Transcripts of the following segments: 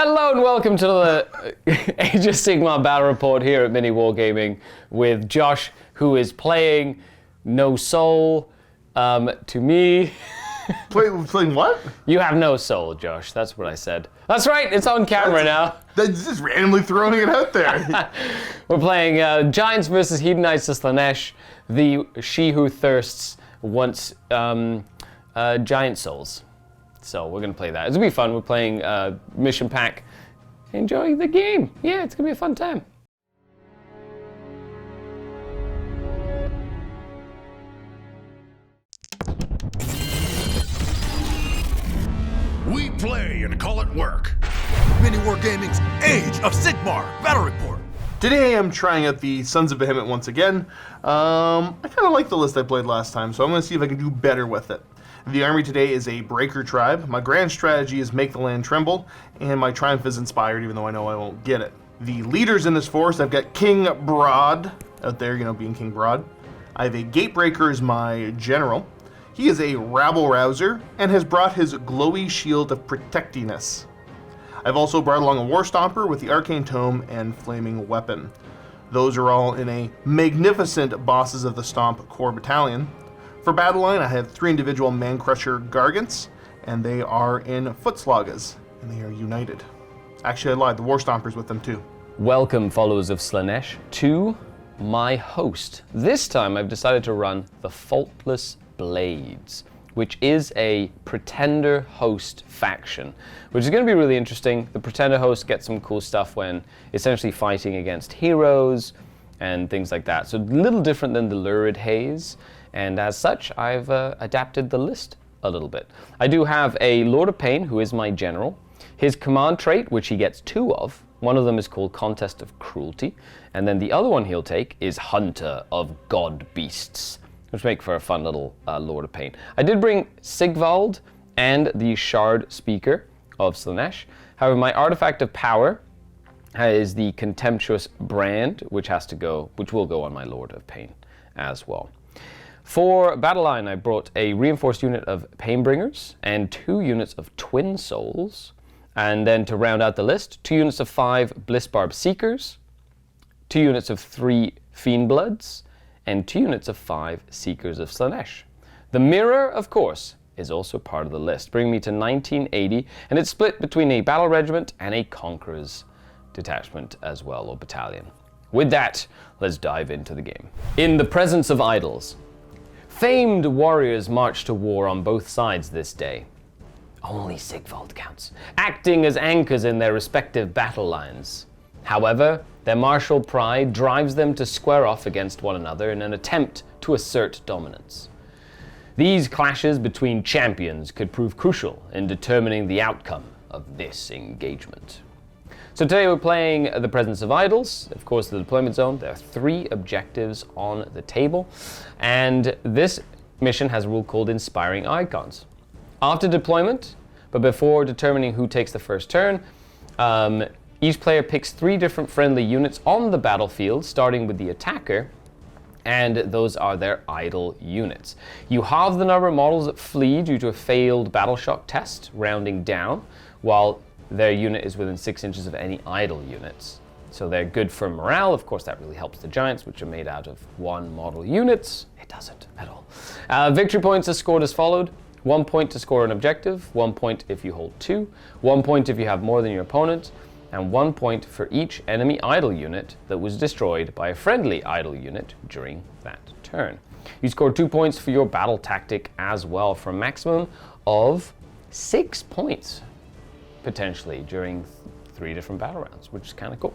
Hello and welcome to the Age of Sigmar Battle Report here at MiniWarGaming with Josh, who is playing No Soul. To me... Playing what? You have no soul, Josh. That's what I said. That's right, it's on camera now. That's just randomly throwing it out there. We're playing Giants versus Hedonites to Slaanesh. The She Who Thirsts wants giant souls. So we're going to play that. It's going to be fun. We're playing Mission Pack. Enjoy the game. Yeah, it's going to be a fun time. We play and call it work. MiniWarGaming's Age of Sigmar Battle Report. Today I'm trying out the Sons of Behemat once again. I kind of like the list I played last time, so I'm going to see if I can do better with it. The army today is a breaker tribe. My grand strategy is make the land tremble, and my triumph is inspired, even though I know I won't get it. The leaders in this force, I've got King Broad out there, being King Broad. I have a Gatebreaker as my general. He is a rabble-rouser and has brought his glowy shield of protectiness. I've also brought along a War Stomper with the Arcane Tome and Flaming Weapon. Those are all in a magnificent Bosses of the Stomp core battalion. For battle line, I have 3 individual Man-Crusher Gargants, and they are in Footslagas, and they are united. Actually, I lied, the War Stomper's with them too. Welcome, followers of Slaanesh, to my host. This time I've decided to run the Faultless Blades, which is a Pretender Host faction, which is going to be really interesting. The Pretender Host gets some cool stuff when essentially fighting against heroes and things like that. So a little different than the Lurid Haze, and as such, I've adapted the list a little bit. I do have a Lord of Pain, who is my general. His command trait, which he gets 2 of, one of them is called Contest of Cruelty, and then the other one he'll take is Hunter of God Beasts, which make for a fun little Lord of Pain. I did bring Sigvald and the Shard Speaker of Slaanesh. However, my Artifact of Power is the Contemptuous Brand, which will go on my Lord of Pain as well. For battle line, I brought a reinforced unit of Painbringers and 2 units of Twin Souls. And then to round out the list, 2 units of 5 Blissbarb Seekers, 2 units of 3 Fiendbloods, and 2 units of 5 Seekers of Slaanesh. The Mirror, of course, is also part of the list, bringing me to 1980, and it's split between a Battle Regiment and a Conqueror's Detachment as well, or Battalion. With that, let's dive into the game. In the presence of idols, famed warriors march to war on both sides this day. Only Sigvald counts, acting as anchors in their respective battle lines. However, their martial pride drives them to square off against one another in an attempt to assert dominance. These clashes between champions could prove crucial in determining the outcome of this engagement. So today we're playing the Presence of Idols, of course the deployment zone. There are 3 objectives on the table, and this mission has a rule called Inspiring Icons. After deployment, but before determining who takes the first turn, each player picks 3 different friendly units on the battlefield, starting with the attacker, and those are their idle units. You halve the number of models that flee due to a failed battle shock test, rounding down, while their unit is within 6 inches of any idle units. So they're good for morale. Of course, that really helps the Giants, which are made out of 1 model units. It doesn't at all. Victory points are scored as followed. 1 point to score an objective, 1 point if you hold 2, 1 point if you have more than your opponent, and 1 point for each enemy idle unit that was destroyed by a friendly idle unit during that turn. You score 2 points for your battle tactic as well, for a maximum of 6 points, potentially, during 3 different battle rounds, which is kind of cool.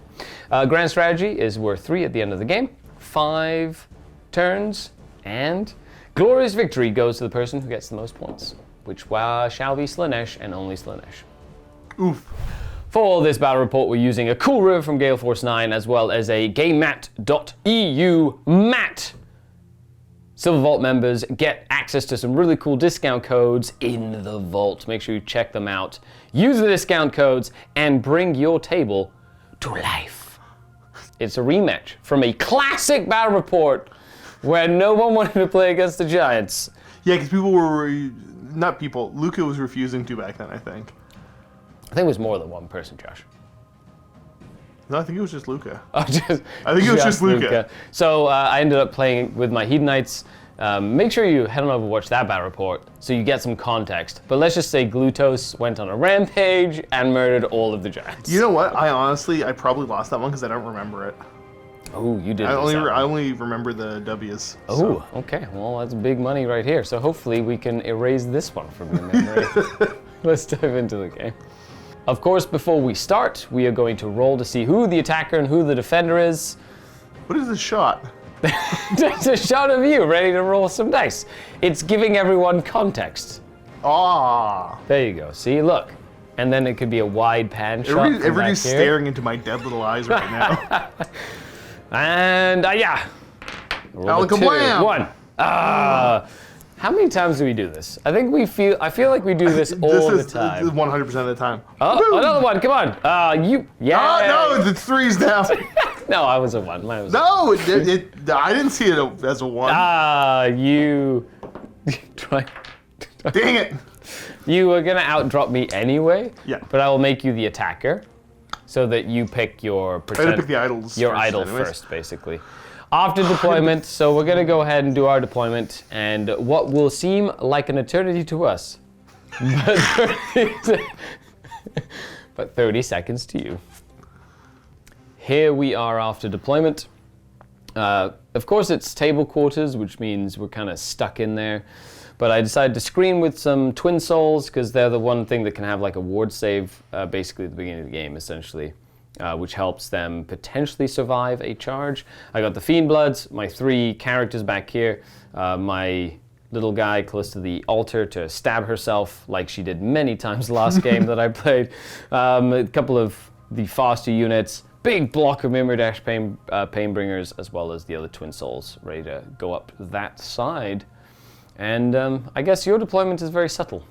Grand strategy is worth 3 at the end of the game, 5 turns, and glorious victory goes to the person who gets the most points, which shall be Slaanesh and only Slaanesh. Oof. For this battle report, we're using a cool river from Gale Force 9, as well as a gamemat.eu mat. Silver Vault members get access to some really cool discount codes in the vault. Make sure you check them out. Use the discount codes and bring your table to life. It's a rematch from a classic battle report where no one wanted to play against the Giants. Yeah, because people were, not people, Luca was refusing to back then, I think. think it was more than one person, Josh. No, I think it was just Luca. Oh, I think it was just Luca. So I ended up playing with my Hedonites. Make sure you head on over and watch that battle report so you get some context. But let's just say Glutos went on a rampage and murdered all of the giants. You know what? I probably lost that one because I don't remember it. Oh, you did. I only remember the W's. Oh, so. Okay. Well, that's big money right here. So hopefully we can erase this one from your memory. Let's dive into the game. Of course, before we start, we are going to roll to see who the attacker and who the defender is. What is this shot? Just a shot of you ready to roll some dice. It's giving everyone context. Ah. There you go. See, look. And then it could be a wide pan shot. Everybody's staring into my dead little eyes right now. And yeah. Alakablam! 1. How many times do we do this? I feel like we do this all the time. This is 100% of the time. Oh, Woo! another one. Come on. Yeah. Oh, no, the 3's now. No, I was a 1. Mine was No, I didn't see it as a 1. You try. Dang it. You were gonna outdrop me anyway. Yeah. But I will make you the attacker, so that you pick your I had to pick the idols. your first idol anyways. first, basically. After deployment, so we're gonna go ahead and do our deployment, and what will seem like an eternity to us, but 30 seconds to you. Here we are after deployment. Of course, it's table quarters, which means we're kind of stuck in there. But I decided to screen with some twin souls because they're the one thing that can have like a ward save basically at the beginning of the game, essentially, which helps them potentially survive a charge. I got the Fiend Bloods, my 3 characters back here, my little guy close to the altar to stab herself like she did many times last game that I played. A couple of the faster units, big block of Mimir Dash Painbringers, as well as the other twin souls ready to go up that side. And I guess your deployment is very subtle.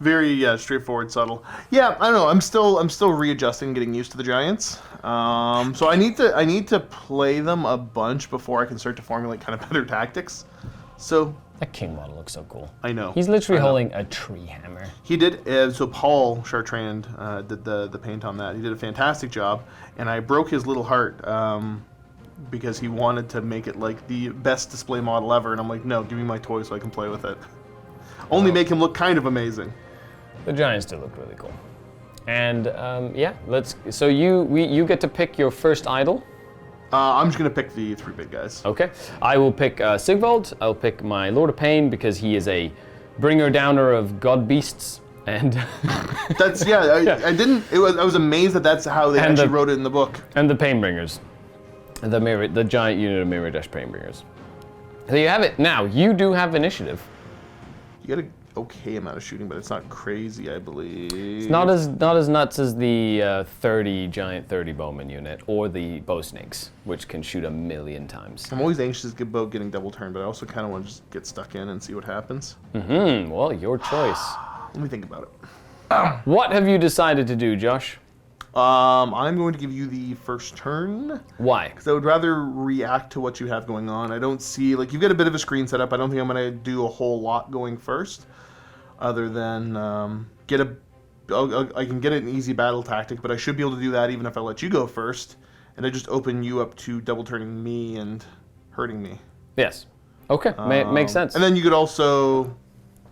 Very straightforward, subtle. Yeah, I don't know. I'm still readjusting, getting used to the giants. So I need to play them a bunch before I can start to formulate kind of better tactics. So That king model looks so cool. I know. He's literally holding a tree hammer. He did. So Paul Chartrand did the paint on that. He did a fantastic job, and I broke his little heart because he wanted to make it like the best display model ever, and I'm like, no, give me my toy so I can play with it. Only make him look kind of amazing. The giants do look really cool. And yeah, so you get to pick your first idol. I'm just gonna pick the 3 big guys. Okay. I will pick Sigvald. I'll pick my Lord of Pain because he is a bringer downer of god beasts. And That's I was amazed that that's how they actually wrote it in the book. And the Painbringers. The giant unit of Mirror Dash Painbringers. There you have it. Now, you do have initiative. You got an okay amount of shooting, but it's not crazy, I believe. It's not as nuts as the 30 bowman unit or the bow snakes, which can shoot 1,000,000 times. I'm always anxious about getting double turned, but I also kind of want to just get stuck in and see what happens. Well, your choice. Let me think about it. What have you decided to do, Josh? I'm going to give you the first turn. Why? Because I would rather react to what you have going on. I don't see, like, you've got a bit of a screen set up. I don't think I'm going to do a whole lot going first, other than I can get an easy battle tactic, but I should be able to do that even if I let you go first, and I just open you up to double turning me and hurting me. Yes. Okay, makes sense. And then you could also,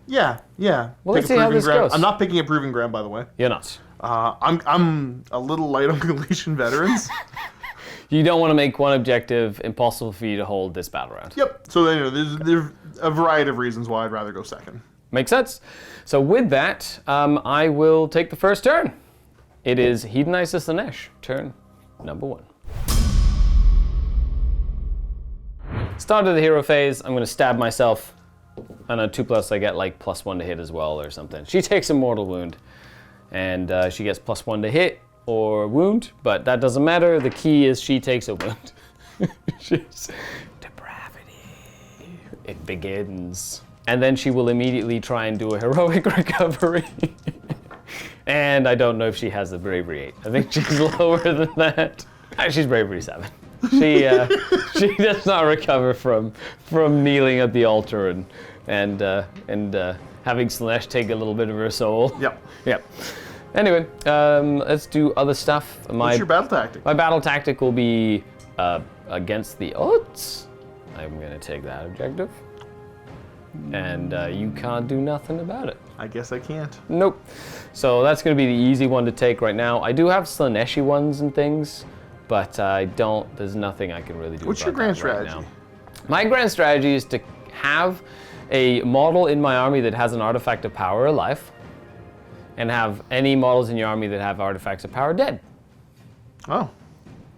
yeah. Well, let's see how this goes. I'm not picking a proving ground, by the way. You're not. I'm a little light on Galatian veterans. You don't want to make one objective impossible for you to hold this battle round. Yep. So there's a variety of reasons why I'd rather go second. Makes sense. So with that, I will take the first turn. It is Hedonites Slaanesh, turn number 1. Start of the hero phase. I'm going to stab myself. And on 2+, I get like +1 to hit as well or something. She takes a mortal wound. And she gets +1 to hit or wound, but that doesn't matter. The key is she takes a wound. She's depravity. It begins. And then she will immediately try and do a heroic recovery. And I don't know if she has the bravery 8. I think she's lower than that. She's bravery 7. She does not recover from kneeling at the altar and having Slaanesh take a little bit of her soul. Yep. Yep. Anyway, let's do other stuff. What's your battle tactic? My battle tactic will be against the odds. I'm gonna take that objective. And you can't do nothing about it. I guess I can't. Nope. So that's gonna be the easy one to take right now. I do have Slaanesh ones and things, but there's nothing I can really do. What's your grand right strategy? now. My grand strategy is to have a model in my army that has an artifact of power alive, and have any models in your army that have artifacts of power dead. Oh.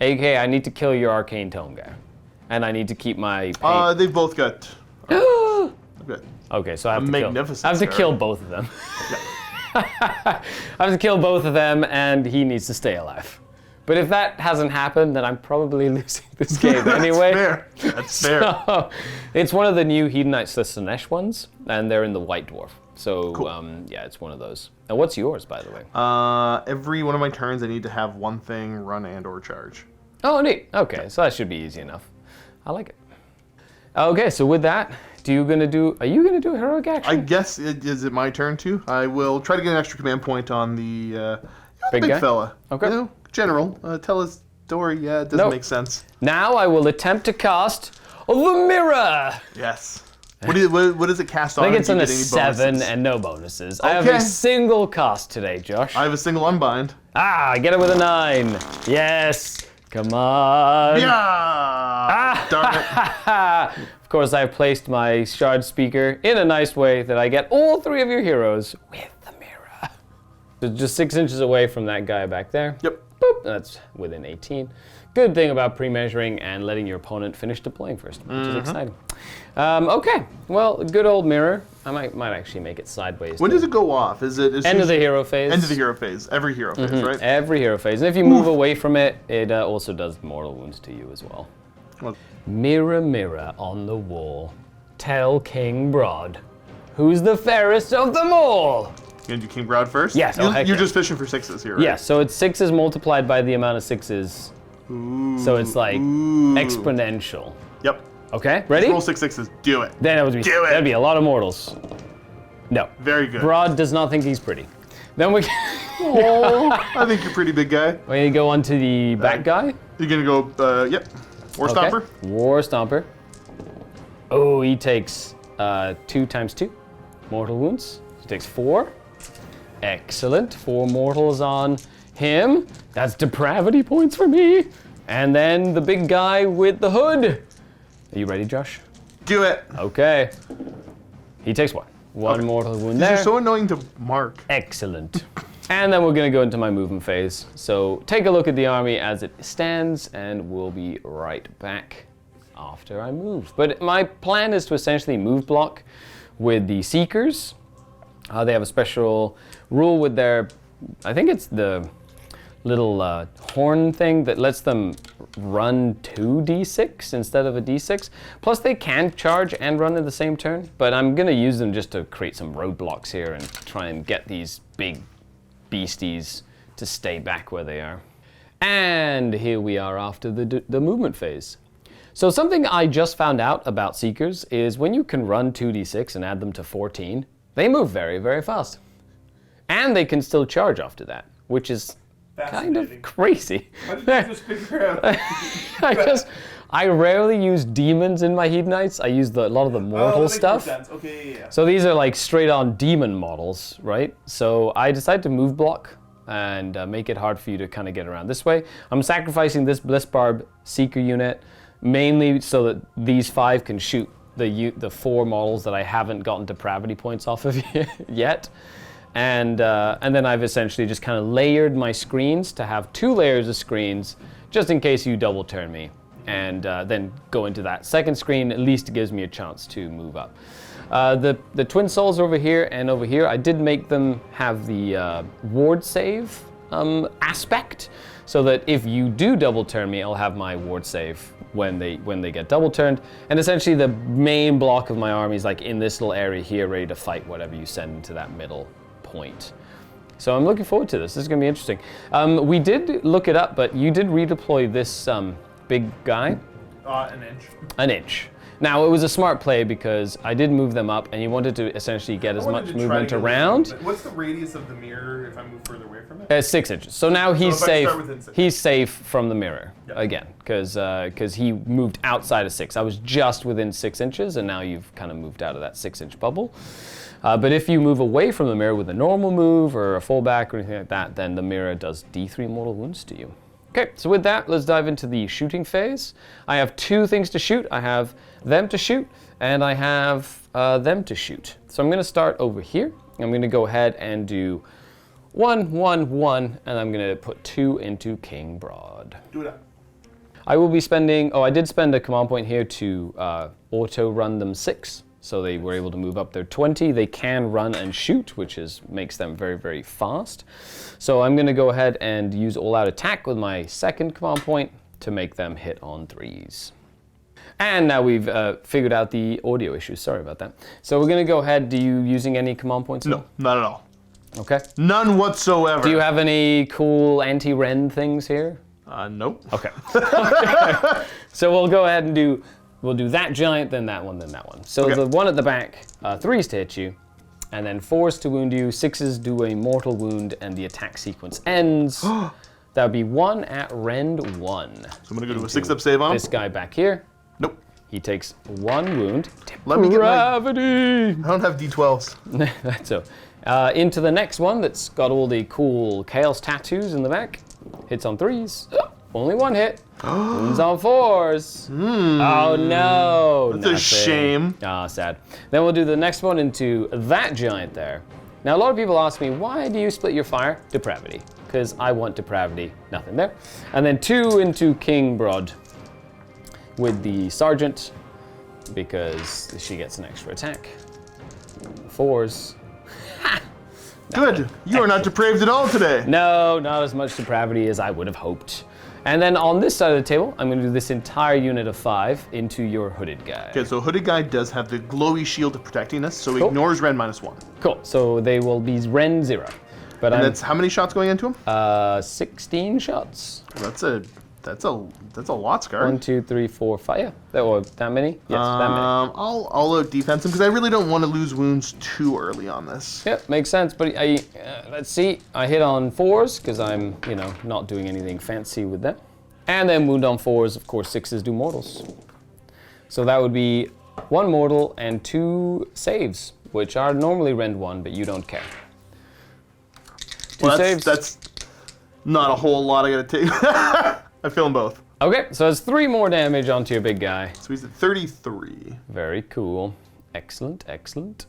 AK, I need to kill your arcane tome guy. And I need to keep my They've both got... Good. Okay, so I have to Magnificent kill both of them. I have to kill both of them, and he needs to stay alive. But if that hasn't happened, then I'm probably losing this game anyway. That's fair. That's fair. So, it's one of the new Hedonites Slaanesh ones, and they're in the White Dwarf. So, Cool. Yeah, it's one of those. And what's yours, by the way? Every one of my turns, I need to have one thing run and/or charge. Oh, neat. Okay, so that should be easy enough. I like it. Okay, so with that, are you gonna do a heroic action? I guess, is it my turn too? I will try to get an extra command point on the big guy? fella. Okay. You know, general, tell his story. Yeah, it doesn't make sense. Now I will attempt to cast the mirror. Yes. What does it cast on? I think it's Do on you a get any 7 bonuses? and no bonuses. I have Okay. a single cast today, Josh. I have a single unbind. I get it with a 9. Yes. Come on. Yeah! Darn it. Of course, I've placed my shard speaker in a nice way that I get all 3 of your heroes with the mirror. So just 6 inches away from that guy back there. Yep. Boop. That's within 18. Good thing about pre-measuring and letting your opponent finish deploying first, which is exciting. Okay, well, good old mirror. I might actually make it sideways. When does it go off? Is End of the hero phase. End of the hero phase. Every hero phase, right? Every hero phase. And if you move away from it, it also does mortal wounds to you as well. Well, Mirror, mirror on the wall, tell King Broad, who's the fairest of them all? you gonna do King Broad first? Yes, You're heck yeah. just fishing for 6s here, right? Yes, so it's 6s multiplied by the amount of 6s. So it's like exponential. Yep. Okay, ready? Roll 6 6s. Do it. Then that'd be a lot of mortals. No. Very good. Broad does not think he's pretty. Then we Oh, I think you're pretty big guy. we go on to the back guy. You're gonna go, yep. War Stomper. Okay. War Stomper. Oh, he takes 2 times 2 mortal wounds. He takes 4. Excellent. 4 mortals on him. That's depravity points for me. And then the big guy with the hood. Are you ready, Josh? Do it. Okay. He takes 1. 1 mortal wound These there. are so annoying to mark. Excellent. And then we're gonna go into my movement phase. So take a look at the army as it stands, and we'll be right back after I move. But my plan is to essentially move block with the Seekers. They have a special rule with their, I think it's the little horn thing that lets them run 2d6 instead of a d6. Plus they can charge and run in the same turn, but I'm gonna use them just to create some roadblocks here and try and get these big beasties to stay back where they are. And here we are after the movement phase. So something I just found out about Seekers is when you can run 2d6 and add them to 14, they move very, very fast. And they can still charge after that, which is kind of crazy. How did you just figure out? I rarely use demons in my Hedonites. I use a lot of the mortal stuff. Okay, yeah. So these are like straight on demon models, right? So I decided to move block and make it hard for you to kind of get around this way. I'm sacrificing this Bliss Barb Seeker unit mainly so that these 5 can shoot the 4 models that I haven't gotten depravity points off of yet. And then I've essentially just kind of layered my screens to have 2 layers of screens just in case you double turn me. And then go into that second screen, at least it gives me a chance to move up. The Twin Souls over here and over here, I did make them have the ward save aspect, so that if you do double turn me, I'll have my ward save when they get double turned. And essentially the main block of my army is like in this little area here, ready to fight whatever you send into that middle point. So I'm looking forward to this. This is gonna be interesting. We did look it up, but you did redeploy this big guy. An inch. An inch. Now, it was a smart play because I did move them up, and you wanted to essentially get as much movement around. What's the radius of the mirror if I move further away from it? 6 inches. So now he's if I safe. start within 6. He's safe from the mirror Yeah. again, because he moved outside of 6. I was just within 6 inches, and now you've kind of moved out of that 6-inch bubble. But if you move away from the mirror with a normal move or a fallback or anything like that, then the mirror does D3 mortal wounds to you. Okay, so with that, let's dive into the shooting phase. I have 2 things to shoot. I have them to shoot, and I have them to shoot. So I'm going to start over here. I'm going to go ahead and do 1, 1, 1, and I'm going to put 2 into King Broad. Do it up. I will be spending, I did spend a command point here to auto-run them 6. So they were able to move up their 20. They can run and shoot, which makes them very, very fast. So I'm going to go ahead and use all-out attack with my second command point to make them hit on 3s. And now we've figured out the audio issues. Sorry about that. So we're going to go ahead. Do you using any command points? No, not at all. Okay. None whatsoever. Do you have any cool anti-Ren things here? Nope. Okay. Okay. So we'll go ahead and we'll do that giant, then that one, then that one. So Okay. the one at the back, 3s to hit you, and then 4s to wound you, 6s do a mortal wound, and the attack sequence ends. That would be 1 at rend 1. So I'm gonna go do a 6-up save on him. This guy back here, Nope. he takes 1 wound. Let me get my. Gravity! I don't have D12s. That's so. Into the next one that's got all the cool chaos tattoos in the back. Hits on 3s. Only 1 hit. Wounds on 4s. Oh no. That's a shame. Ah, sad. Then we'll do the next one into that giant there. Now a lot of people ask me, why do you split your fire? Depravity. Because I want depravity. Nothing there. And then 2 into King Broad with the sergeant because she gets an extra attack. 4s. Good. You are not depraved at all today. No, not as much depravity as I would have hoped. And then on this side of the table, I'm going to do this entire unit of 5 into your hooded guy. Okay, so hooded guy does have the glowy shield protecting us, so he Cool. ignores Ren -1. Cool. So they will be Ren 0. But And I'm that's how many shots going into him? 16 shots. That's a lot, Skari. 1, 2, 3, 4, 5. Yeah, that many? Yes, that many. I'll out defense him because I really don't want to lose wounds too early on this. Yep, makes sense. But let's see. I hit on 4s because I'm, not doing anything fancy with them. And then wound on 4s, of course, 6s do mortals. So that would be 1 mortal and 2 saves, which are normally rend 1, but you don't care. 2 Well, saves. that's not a whole lot I gotta take. I feel them both. Okay, so it's 3 more damage onto your big guy. So he's at 33. Very cool. Excellent, excellent.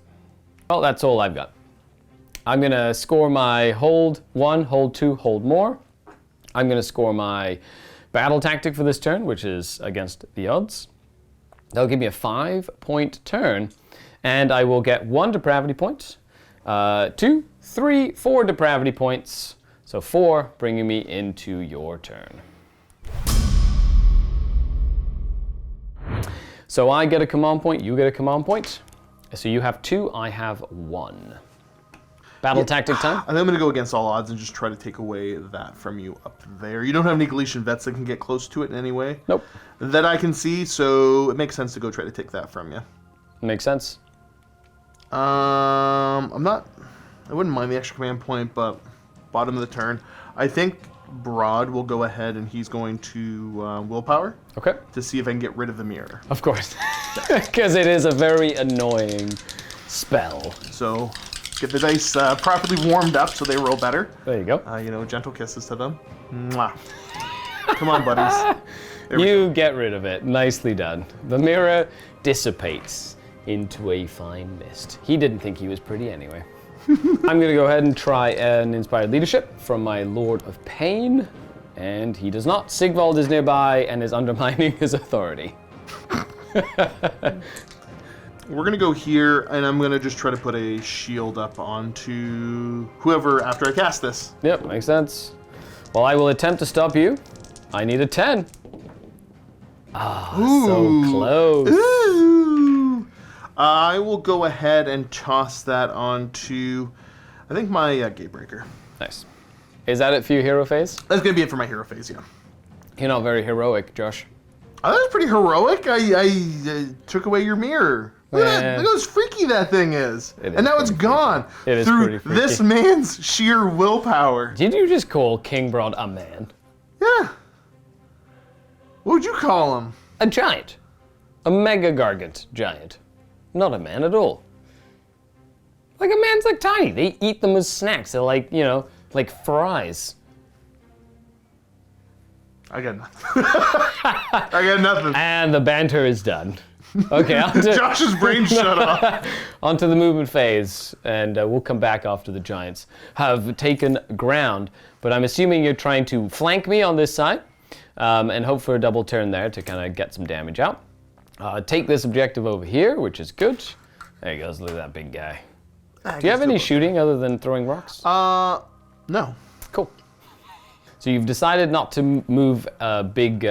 Well, that's all I've got. I'm gonna score my hold 1, hold 2, hold more. I'm gonna score my battle tactic for this turn, which is against the odds. That'll give me a 5-point turn, and I will get 1 depravity point, 2, 3, 4 depravity points. So 4, bringing me into your turn. So I get a command point, you get a command point. So you have 2, I have 1. Battle tactic time? And I'm going to go against all odds and just try to take away that from you up there. You don't have any Galician vets that can get close to it in any way. Nope. That I can see, so it makes sense to go try to take that from you. Makes sense. I wouldn't mind the extra command point, but bottom of the turn. I think Broad will go ahead and he's going to willpower Okay. to see if I can get rid of the mirror. Of course. Because it is a very annoying spell. So get the dice properly warmed up so they roll better. There you go. Gentle kisses to them. Mwah. Come on, buddies. There we You get rid of it. Nicely done. The mirror dissipates into a fine mist. He didn't think he was pretty anyway. I'm going to go ahead and try an Inspired Leadership from my Lord of Pain. And he does not. Sigvald is nearby and is undermining his authority. We're going to go here, and I'm going to just try to put a shield up onto whoever after I cast this. Yep, makes sense. Well, I will attempt to stop you. I need a 10. Ah, so close. Ooh. I will go ahead and toss that onto, I think, my Gatebreaker. Nice. Is that it for your hero phase? That's going to be it for my hero phase, yeah. You're not very heroic, Josh. Oh, that was pretty heroic. I took away your mirror. Look at that. Look how freaky that thing is. And now it's gone. It is through pretty freaky. this man's sheer willpower. Did you just call King Broad a man? Yeah. What would you call him? A giant. A mega gargant giant. Not a man at all. Like a man's like tiny. They eat them as snacks. They're like, you know, like fries. I got nothing. I got nothing. And the banter is done. Okay, Josh's brain shut off. Onto the movement phase, and we'll come back after the giants have taken ground. But I'm assuming you're trying to flank me on this side, and hope for a double turn there to kind of get some damage out. Take this objective over here, which is good. There he goes, look at that big guy. Do you have any shooting other than throwing rocks? No. Cool. So you've decided not to move a big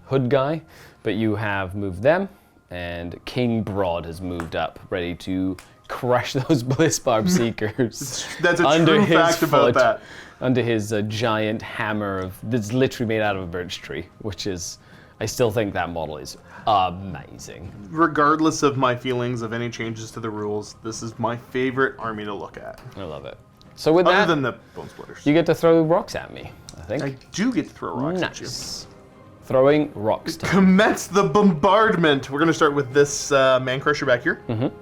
hood guy, but you have moved them. And King Broad has moved up, ready to crush those Bliss Barb Seekers. That's a true fact about that. Under his giant hammer that's literally made out of a birch tree, which is, I still think that model is amazing. Regardless of my feelings of any changes to the rules, this is my favorite army to look at. I love it. So with Other that, than the Bone Splitters. you get to throw rocks at me, I think. I do get to throw rocks at you. Nice. Throwing rocks. Commence the bombardment. We're going to start with this man crusher back here. And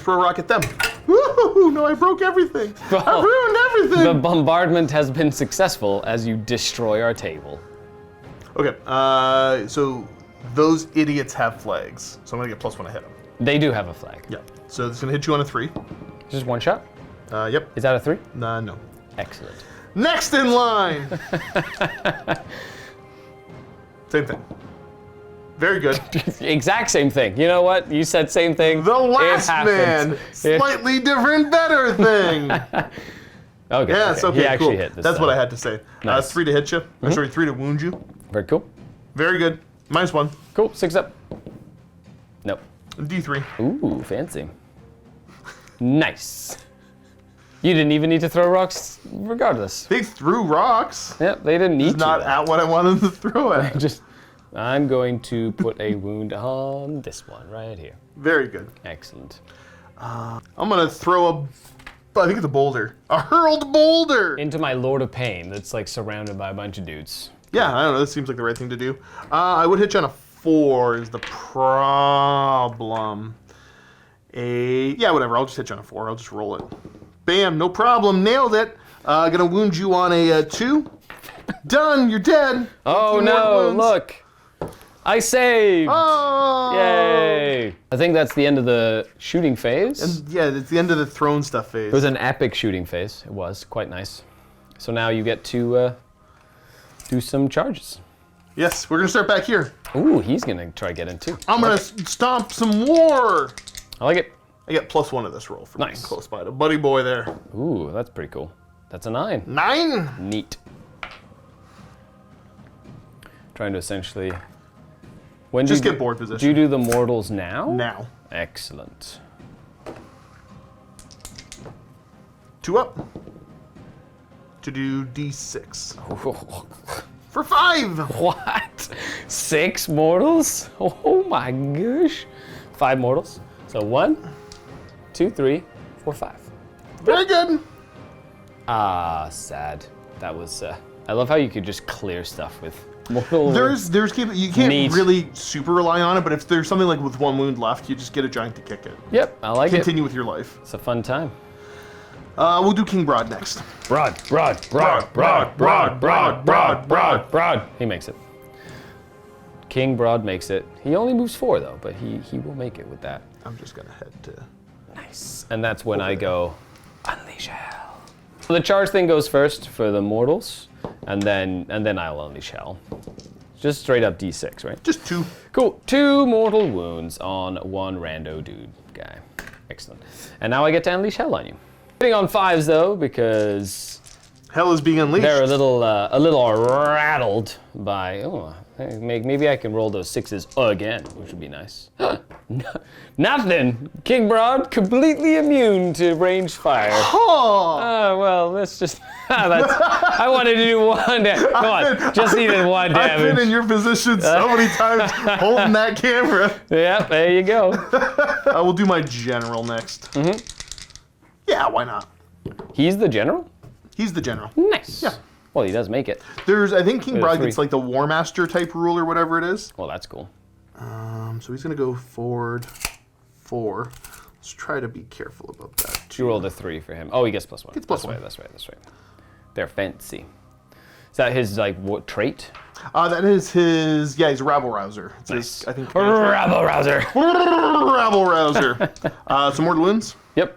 throw a rock at them. Woohoo! No, I broke everything. I ruined everything. The bombardment has been successful as you destroy our table. Okay, so those idiots have flags. So I'm going to get +1 to hit them. They do have a flag. Yeah. So it's going to hit you on a 3. Just one shot? Yep. Is that a 3? No. Excellent. Next in line. Same thing. Very good. Exact same thing. You know what? You said same thing. The last It happened. man. Slightly different, better thing. Okay. Yeah, it's okay, He actually cool. hit this That's time. what I had to say. Nice. 3 to hit you. Or sorry, 3 to wound you. Very cool. Very good. -1. Cool. 6 up. Nope. D3. Ooh, fancy. Nice. You didn't even need to throw rocks regardless. They threw rocks. Yep, they didn't need It's not to. at what I wanted to throw at. I'm going to put a wound on this one right here. Very good. Excellent. I'm going to throw I think it's a boulder. A hurled boulder! Into my Lord of Pain that's like surrounded by a bunch of dudes. Yeah, I don't know. This seems like the right thing to do. I would hit you on a 4 is the problem. Yeah, whatever. I'll just hit you on a 4. I'll just roll it. Bam, no problem. Nailed it. Gonna wound you on a 2. Done, you're dead. Oh 2 more no, wounds. look. I saved. Oh! Yay. I think that's the end of the shooting phase. And yeah, it's the end of the throne stuff phase. It was an epic shooting phase. It was quite nice. So now you get to do some charges. Yes, we're gonna start back here. Ooh, he's gonna try to get in too. I'm gonna stomp some war. I like it. I get +1 of this roll for being Nice. close by the buddy boy there. Ooh, that's pretty cool. That's a 9. 9. Neat. Trying to essentially. When Just do you get board position. Do you do the mortals now? Now. Excellent. 2 up. To do D6. For 5! What? 6 mortals? Oh my gosh. 5 mortals. So 1, 2, 3, 4, 5. Very good. Ah, sad. That was. I love how you could just clear stuff with mortal. You can't Neat. really super rely on it, but if there's something like with 1 wound left, you just get a giant to kick it. Yep, I like Continue with your life. it. It's a fun time. We'll do King Broad next. Broad. He makes it. King Broad makes it. He only moves 4 though, but he will make it with that. I'm just gonna head to. Nice. And that's when I go, unleash hell. So the charge thing goes first for the mortals, and then I'll unleash hell. Just straight up D6, right? Just 2. Cool. 2 mortal wounds on 1 rando dude guy. Excellent. And now I get to unleash hell on you. Hitting on 5s though, because Hell is being unleashed. They're a little rattled by. Oh, maybe I can roll those 6s again, which would be nice. Nothing. King Broad completely immune to ranged fire. Oh, Well, let's just. I wanted to do 1 damage. Come on, just needed 1 damage. I've been in your position so many times holding that camera. Yep, there you go. I will do my general next. Yeah, why not? He's the general? He's the general. Nice. Yeah. Well, he does make it. I think King Broad 3. gets like the War Master type rule or whatever it is. Well, that's cool. So he's gonna go forward 4. Let's try to be careful about that. You rolled a 3 for him. Oh, he gets +1. Gets +1. That's right. They're fancy. Is that his what trait? That is his. Yeah, he's a rabble rouser. It's Nice. his, I think. Rabble rouser. Rabble rouser. Some more wounds. Yep.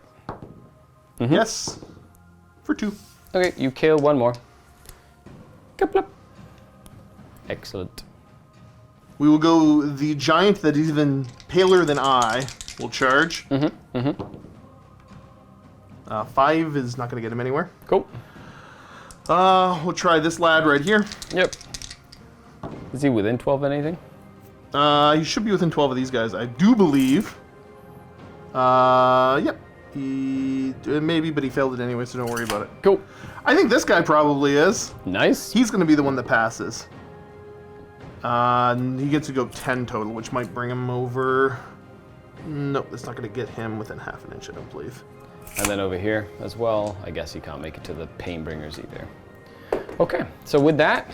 Yes. For 2. Okay, you kill 1 more. Kaplop. Excellent. We will go the giant that is even paler than I will charge. 5 is not going to get him anywhere. Cool. We'll try this lad right here. Yep. Is he within 12 of anything? He should be within 12 of these guys, I do believe. Yep. He maybe, but he failed it anyway, so don't worry about it. Cool. I think this guy probably is. Nice. He's going to be the one that passes. He gets to go 10 total, which might bring him over. Nope, that's not going to get him within half an inch, I don't believe. And then over here as well, I guess he can't make it to the Painbringers either. Okay, so with that,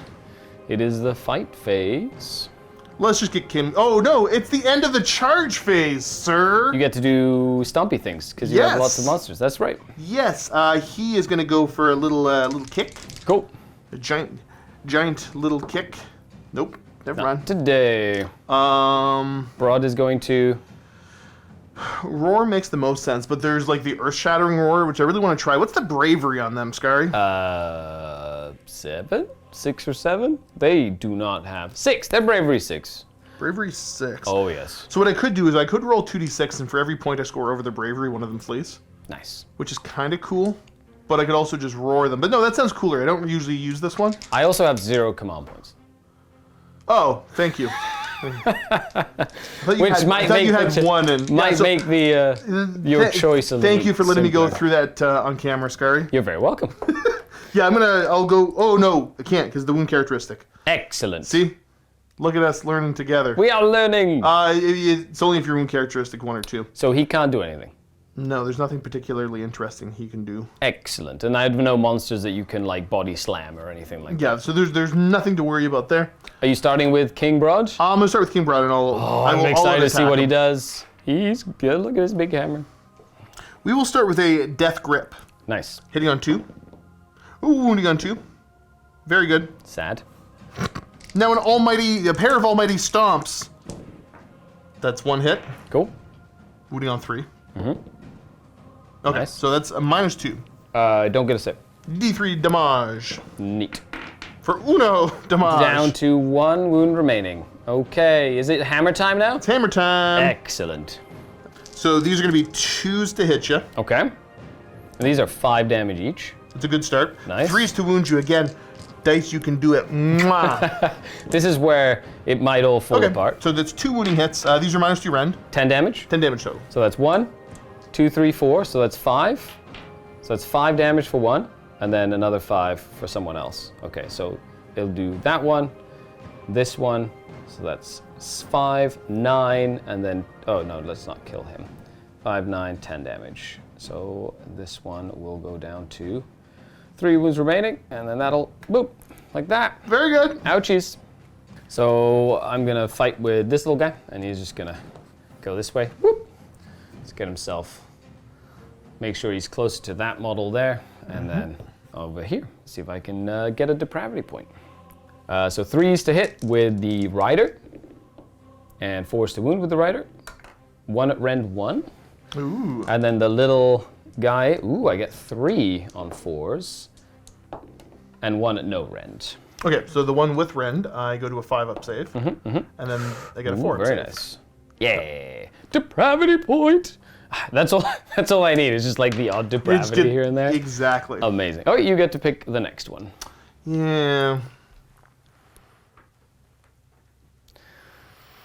it is the fight phase. Let's just get Kim. Oh no, it's the end of the charge phase, sir. You get to do stumpy things because you have Yes. lots of monsters. That's right. Yes, he is going to go for a little kick. Cool. A giant little kick. Nope, never mind. Today, Broad is going to. Roar makes the most sense, but there's like the earth-shattering roar, which I really want to try. What's the bravery on them, Skari? 7, 6 or 7. They do not have 6. They're bravery 6. Bravery 6. Oh yes. So what I could do is I could roll 2d6, and for every point I score over the bravery, one of them flees, Nice. which is kind of cool. But I could also just roar them. But no, that sounds cooler. I don't usually use this one. I also have 0 command points. Oh, thank you. Which might make you had one and might make the your choice a little. Thank you for letting me go simpler. through that on camera, Skari. You're very welcome. Yeah, I'll go. Oh no, I can't because the wound characteristic. Excellent. See, look at us learning together. We are learning. It's only if your wound characteristic 1 or 2. So he can't do anything. No, there's nothing particularly interesting he can do. Excellent. And I have no monsters that you can like body slam or anything like that. Yeah, so there's nothing to worry about there. Are you starting with King Broad? I'm gonna start with King Broad and I'm excited to see what he does. He's good. Look at his big hammer. We will start with a death grip, Nice. hitting on 2. Ooh, wounding on 2. Very good. Sad. Now a pair of almighty stomps. That's 1 hit. Cool. Wounding on 3. Okay, Nice. so that's a -2. Don't get a sip. D3 damage. Neat. For uno damage. Down to 1 wound remaining. Okay. Is it hammer time now? It's hammer time. Excellent. So these are going to be 2s to hit you. Okay. And these are 5 damage each. It's a good start. Nice. 3s to wound you again. Dice, you can do it. Mwah. This is where it might all fall Okay, apart. so that's 2 wounding hits. These are -2 rend. 10 damage. 10 damage total. So that's 1, 2, 3, 4. So that's 5. So that's 5 damage for 1, and then another 5 for someone else. Okay, so it'll do that one, this one. So that's 5, 9, and then, oh no, let's not kill him. 5, 9, 10 damage. So this one will go down to 3 wounds remaining, and then that'll, boop, like that. Very good. Ouchies. So I'm gonna fight with this little guy, and he's just gonna go this way. Whoop. Let's get himself, make sure he's closer to that model there, and then over here. See if I can get a depravity point. So 3s to hit with the rider, and 4s to wound with the rider. 1 at rend 1. Ooh. And then the little guy, ooh, I get 3 on 4s, and 1 at no rend. Okay, so the one with rend, I go to a 5-up save, and then I get a 4-up Very save. nice. Yeah. Depravity point. That's all. That's all I need. It's just like the odd depravity here and there. Exactly. Amazing. Oh, you get to pick the next one. Yeah.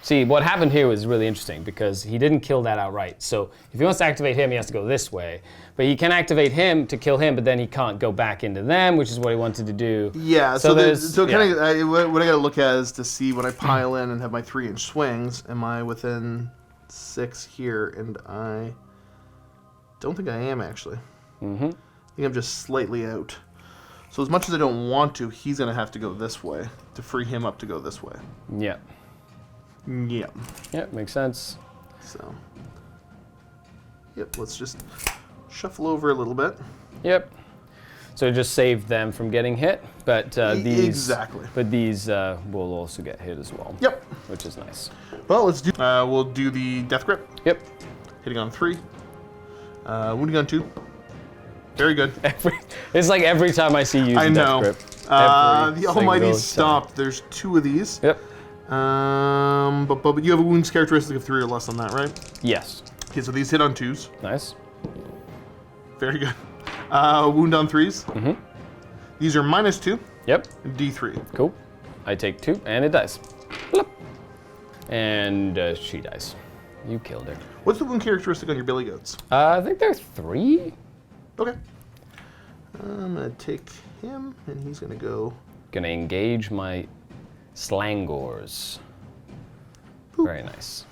See, what happened here was really interesting because he didn't kill that outright. So if he wants to activate him, he has to go this way. But he can activate him to kill him, but then he can't go back into them, which is what he wanted to do. Yeah, so what I got to look at is to see when I pile in and have my 3-inch swings, am I within 6 here? And I don't think I am, actually. I think I'm just slightly out. So as much as I don't want to, he's going to have to go this way to free him up to go this way. Yeah. Yeah. Yeah, makes sense. So, yep, let's just shuffle over a little bit. Yep. So it just saved them from getting hit, but these exactly. But these will also get hit as well. Yep. Which is nice. Well, let's do. We'll do the death grip. Yep. Hitting on 3. Wounding on 2. Very good. It's like every time I see you use death grip. The Almighty stopped. There's 2 of these. Yep. But you have a wounds characteristic of 3 or less on that, right? Yes. Okay, so these hit on 2s. Nice. Very good. Wound on 3s. These are -2. Yep. D3. Cool. I take 2, and it dies. Blop. And she dies. You killed her. What's the wound characteristic on your billy goats? I think they're 3. Okay. I'm gonna take him, and he's gonna go. Gonna engage my Slangors. Very nice.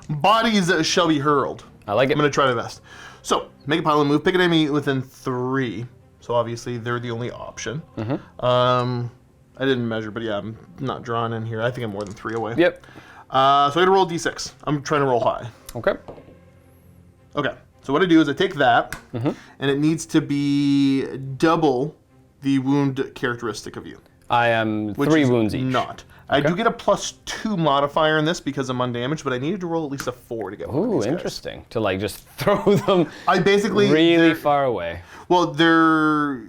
Bodies shall be hurled. I like it. I'm gonna try my best. So, make a pile and move. Pick an enemy within 3. So obviously they're the only option. I didn't measure, but yeah, I'm not drawn in here. I think I'm more than 3 away. Yep. So I gotta roll D6. I'm trying to roll high. Okay. Okay. So what I do is I take that, and it needs to be double the wound characteristic of you. I am Which 3 is wounds each. Not. I do get a +2 modifier in this because I'm undamaged, but I needed to roll at least a 4 to get one of Ooh, these guys. interesting. To like just throw them I basically really far away. Well, they're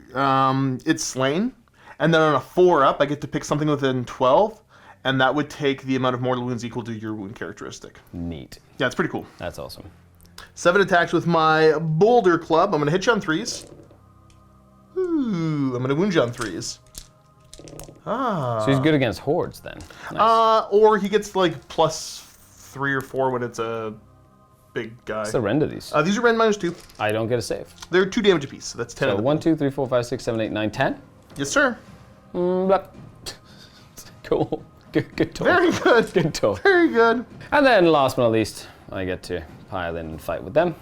it's slain, and then on a 4 up, I get to pick something within 12, and that would take the amount of mortal wounds equal to your wound characteristic. Neat. Yeah, it's pretty cool. That's awesome. 7 attacks with my boulder club. I'm gonna hit you on 3s. Ooh, I'm gonna wound you on 3s. So he's good against hordes then. Nice. Or he gets like +3 or 4 when it's a big guy. What's the rend of these? These are rend -2. I don't get a save. They're 2 damage apiece, so that's 10 So of them. 1, 2, 3, 4, 5, 6, 7, 8, 9, 10. Yes, sir. Cool. Good talk. Very good. Good talk. Very good. And then last but not least, I get to pile in and fight with them.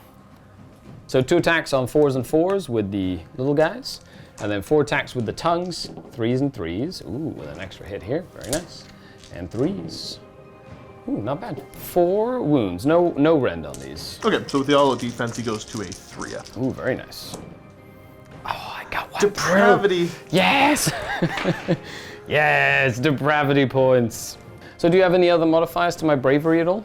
So 2 attacks on 4s and 4s with the little guys. And then 4 attacks with the tongues, 3s and 3s. Ooh, with an extra hit here, very nice. And 3s. Ooh, not bad. 4 wounds, no rend on these. Okay, so with the auto defense, he goes to a 3 up. Ooh, very nice. Oh, I got 1 Depravity. through. Yes! Yes, depravity points. So do you have any other modifiers to my bravery at all?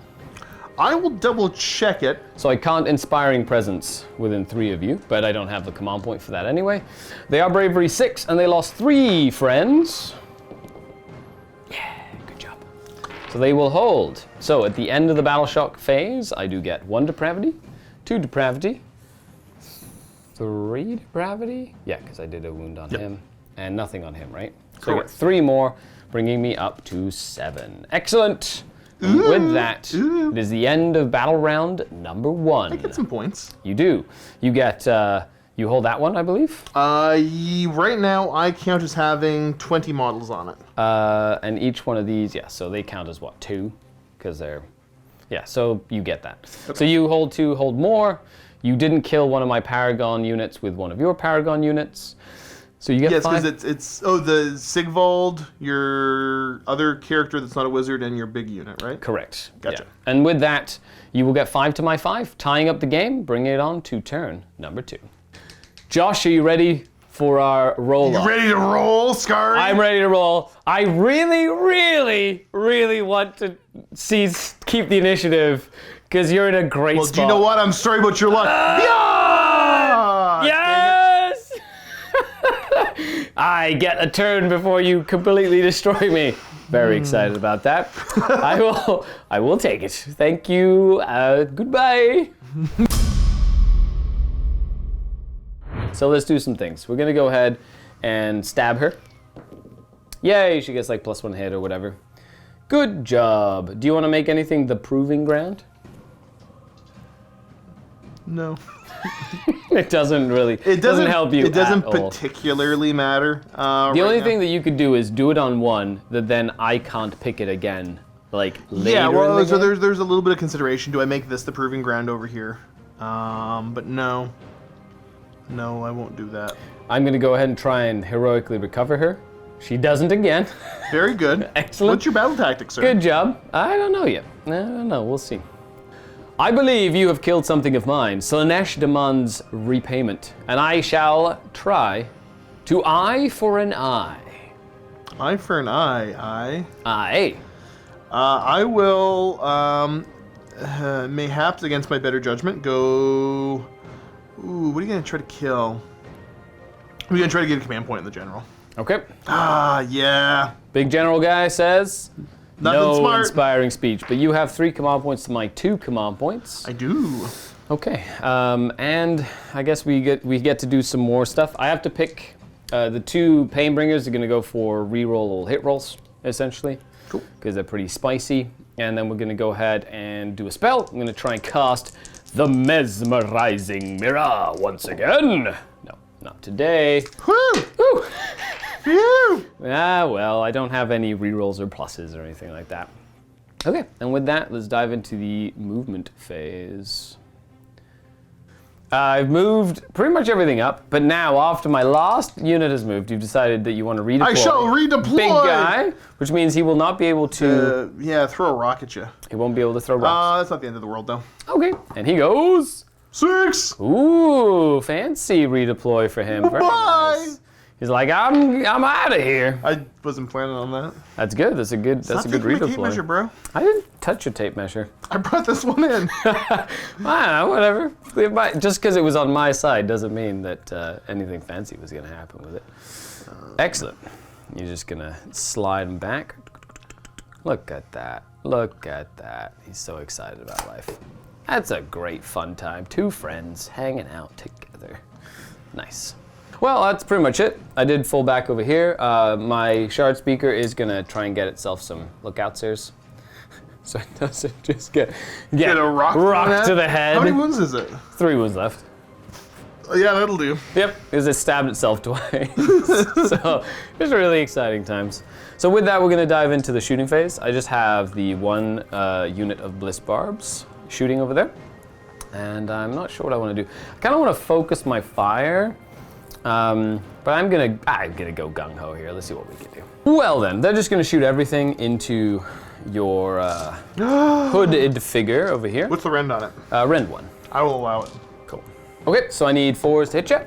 I will double check it. So I can't inspiring presence within 3 of you, but I don't have the command point for that anyway. They are bravery 6, and they lost 3 friends. Yeah, good job. So they will hold. So at the end of the battle shock phase, I do get 1 depravity, 2 depravity, 3 depravity. Yeah, because I did a wound on him, and nothing on him, right? So I get 3 more, bringing me up to 7. Excellent. And with that, it is the end of battle round number 1. I get some points. You do. You get, you hold that one, I believe? Right now, I count as having 20 models on it. And each one of these, yeah, so they count as what, 2? Because they're, yeah, so you get that. Okay. So you hold 2, hold more. You didn't kill one of my Paragon units with one of your Paragon units. So you get 5. Yes, because it's the Sigvald, your other character that's not a wizard, and your big unit, right? Correct. Gotcha. Yeah. And with that, you will get 5 to my 5, tying up the game, bringing it on to turn number 2. Josh, are you ready for our roll? You ready to roll, Skari? I'm ready to roll. I really, really, really want to keep the initiative because you're in a great spot. Well, do you know what? I'm sorry about your luck. Yeah! Yes! I get a turn before you completely destroy me. Very excited about that. I will take it. Thank you. Goodbye. So let's do some things. We're gonna go ahead and stab her. Yay, she gets like +1 hit or whatever. Good job. Do you want to make anything the proving ground? No. It doesn't really. It doesn't help you. It doesn't at all. particularly matter. The only thing that you could do is do it on one, that then I can't pick it again, like later. Yeah, well, in the so game. there's a little bit of consideration. Do I make this the proving ground over here? But no, I won't do that. I'm gonna go ahead and try and heroically recover her. She doesn't again. Very good. Excellent. What's your battle tactic, sir? Good job. I don't know yet. I don't know. We'll see. I believe you have killed something of mine. Slaanesh demands repayment, and I shall try to eye for an eye. Eye for an eye. Aye. I will, mayhaps against my better judgment, go... Ooh, what are you going to try to kill? I'm going to try to get a command point in the general. Okay. Ah, yeah. Big general guy says, Nothing no smart. inspiring speech, but you have 3 command points to my 2 command points. I do. Okay, and I guess we get to do some more stuff. I have to pick the 2 Painbringers are going to go for reroll hit rolls, essentially. Cool. Because they're pretty spicy. And then we're going to go ahead and do a spell. I'm going to try and cast the Mesmerizing Mirror once again. No, not today. Woo! Woo! Phew! Ah, well, I don't have any rerolls or pluses or anything like that. Okay, and with that, let's dive into the movement phase. I've moved pretty much everything up, but now after my last unit has moved, you've decided that you want to redeploy. I shall redeploy! Big guy, which means he will not be able to. Yeah, throw a rock at you. He won't be able to throw rocks. That's not the end of the world, though. Okay, and he goes. 6! Ooh, fancy redeploy for him. Very Bye! nice. He's like, I'm out of here. I wasn't planning on that. That's good. That's a good redeploy. Tape measure, bro. I didn't touch your tape measure. I brought this one in. Whatever. Just because it was on my side doesn't mean that anything fancy was going to happen with it. Excellent. You're just going to slide him back. Look at that. Look at that. He's so excited about life. That's a great fun time. 2 friends hanging out together. Nice. Well, that's pretty much it. I did full back over here. My shard speaker is going to try and get itself some lookout stairs. So it doesn't just get a rock to the head. How many wounds is it? 3 wounds left. Oh, yeah, that'll do. Yep, because it stabbed itself twice. So it's really exciting times. So with that, we're going to dive into the shooting phase. I just have the 1 unit of Bliss Barbs shooting over there. And I'm not sure what I want to do. I kind of want to focus my fire. But I'm gonna go gung-ho here. Let's see what we can do. Well then, they're just gonna shoot everything into your hooded figure over here. What's the rend on it? Rend 1. I will allow it. Cool. Okay, so I need 4s to hit you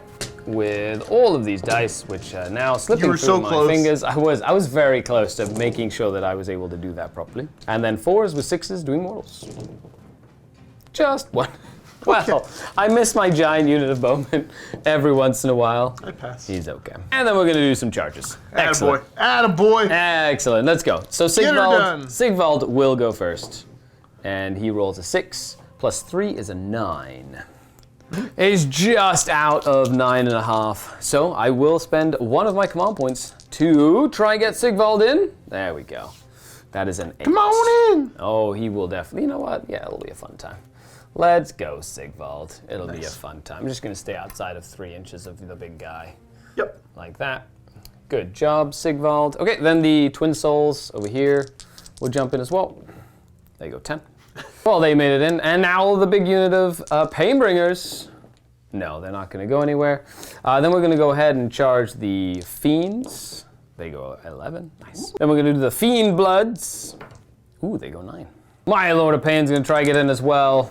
with all of these dice, which now slipping through so my close. fingers. I was very close to making sure that I was able to do that properly. And then 4s with 6s doing mortals. Just 1. Well, I miss my giant unit of bowmen every once in a while. I pass. He's okay. And then we're going to do some charges. Excellent. Attaboy. Excellent. Let's go. So done. Sigvald will go first. And he rolls a 6. Plus 3 is a 9. He's just out of 9.5. So I will spend 1 of my command points to try and get Sigvald in. There we go. That is an 8. Come on in. Oh, he will definitely. You know what? Yeah, it'll be a fun time. Let's go, Sigvald. It'll be a fun time. I'm just going to stay outside of 3 inches of the big guy. Yep. Like that. Good job, Sigvald. Okay, then the Twin Souls over here will jump in as well. There you go, 10. Well, they made it in. And now the big unit of Painbringers. No, they're not going to go anywhere. Then we're going to go ahead and charge the Fiends. They go 11. Nice. Then we're going to do the Fiend Bloods. Ooh, they go 9. My Lord of Pain's going to try to get in as well.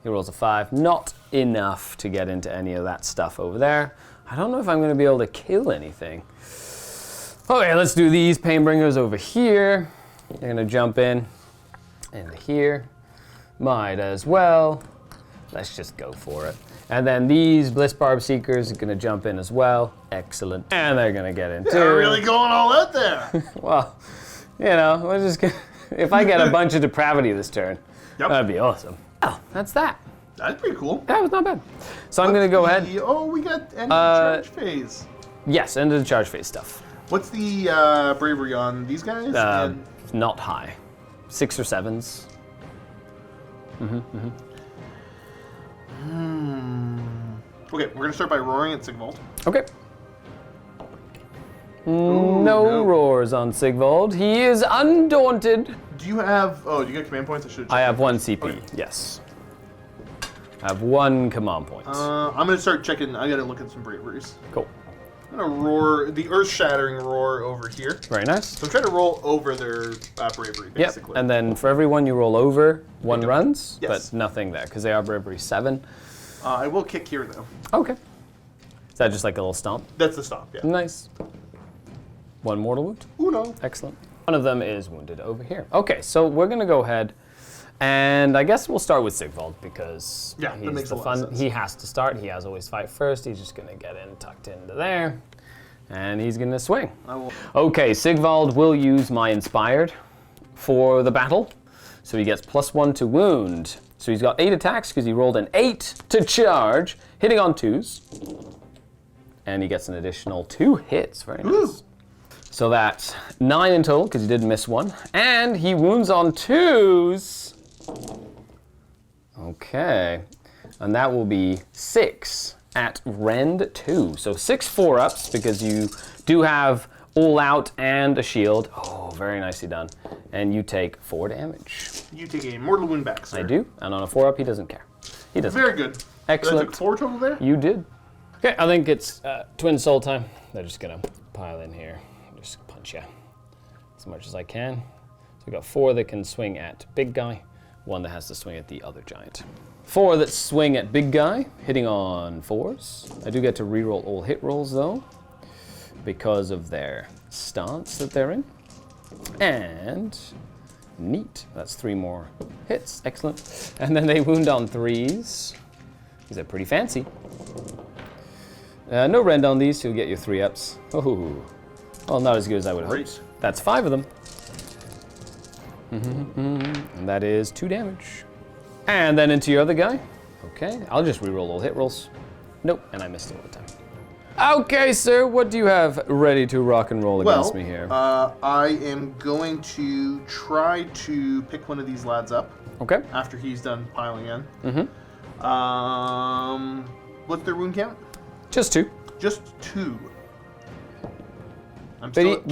He rolls a 5. Not enough to get into any of that stuff over there. I don't know if I'm going to be able to kill anything. Okay, let's do these Painbringers over here. They're going to jump in into here. Might as well. let's just go for it. And then these Bliss Barb Seekers are gonna jump in as well. Excellent. And they're gonna get in too. They're really going all out there. Well, you know, we're just gonna, if I get a bunch of depravity this turn, that'd be awesome. Oh, that's that. That's pretty cool. That was not bad. So I'm gonna go ahead. Oh, we got end of the charge phase. Yes, end of the charge phase stuff. What's the bravery on these guys? Not high. 6 or 7s. Okay, we're gonna start by roaring at Sigvald. Okay. Ooh, no roars on Sigvald. He is undaunted. Do you have? Oh, do you get command points? I should. I have 1 CP. Okay. Yes. I have 1 command point. I'm gonna start checking. I gotta look at some braveries. Cool. I'm gonna roar the earth-shattering roar over here. Very nice. So I'm trying to roll over their bravery, basically. Yep. And then for every one you roll over, 1 runs, Yes. but nothing there because they are bravery 7. I will kick here though. Okay. Is that just like a little stomp? That's the stop. Yeah. Nice. 1 mortal wound. Uno. Excellent. One of them is wounded over here. Okay, so we're gonna go ahead, and I guess we'll start with Sigvald because that he's makes the a lot of fun. sense. He has to start. He has always fight first. He's just gonna get in, tucked into there, and he's gonna swing. I will. Okay, Sigvald will use my inspired for the battle, so he gets +1 to wound. So he's got 8 attacks because he rolled an 8 to charge, hitting on 2s, and he gets an additional 2 hits. Very nice. Ooh. So that's 9 in total, because he did miss 1. And he wounds on 2s. Okay. And that will be 6 at rend 2. So 6 4-ups, because you do have all out and a shield. Oh, very nicely done. And you take 4 damage. You take a mortal wound back, sir. I do. And on a 4-up, he doesn't care. He doesn't. Very good. Excellent. I took 4 total there? You did. Okay, I think it's twin soul time. They're just going to pile in here. Just punch you as much as I can. So we got 4 that can swing at big guy, 1 that has to swing at the other giant. 4 that swing at big guy, hitting on 4s. I do get to reroll all hit rolls though, because of their stance that they're in. And neat, that's 3 more hits, excellent. And then they wound on 3s, because they're pretty fancy. No rend on these, so you'll get your 3-ups. Oh. Well, not as good as I would have hoped. That's 5 of them. And that is 2 damage. And then into your other guy. Okay, I'll just reroll all hit rolls. Nope, and I missed it all the time. Okay, sir, what do you have ready to rock and roll against me here? I am going to try to pick one of these lads up. Okay. After he's done piling in. What's their wound count? Just 2. Just 2. I'm But still at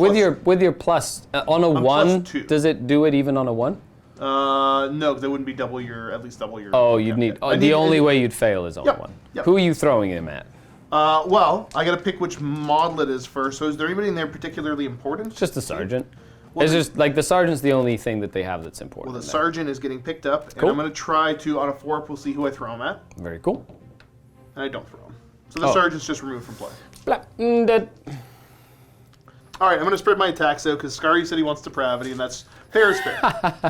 with your plus on a I'm 1, +2. does it do it even on a 1? No, because it wouldn't be at least double your. Oh, you'd need. The only way you'd fail is on Yep, 1. yep. Who are you throwing him at? Well, I gotta pick which model it is first. So is there anybody in there particularly important? Just the sergeant. Well, It's just like the sergeant's the only thing that they have that's important. Well, the in there. sergeant is getting picked up, and Cool. I'm gonna try to on a 4-up. We'll see who I throw him at, Very cool. and I don't throw him. So the sergeant's just removed from play. Blah, dead. All right, I'm gonna spread my attacks out because Skari said he wants depravity, and that's fair is fair.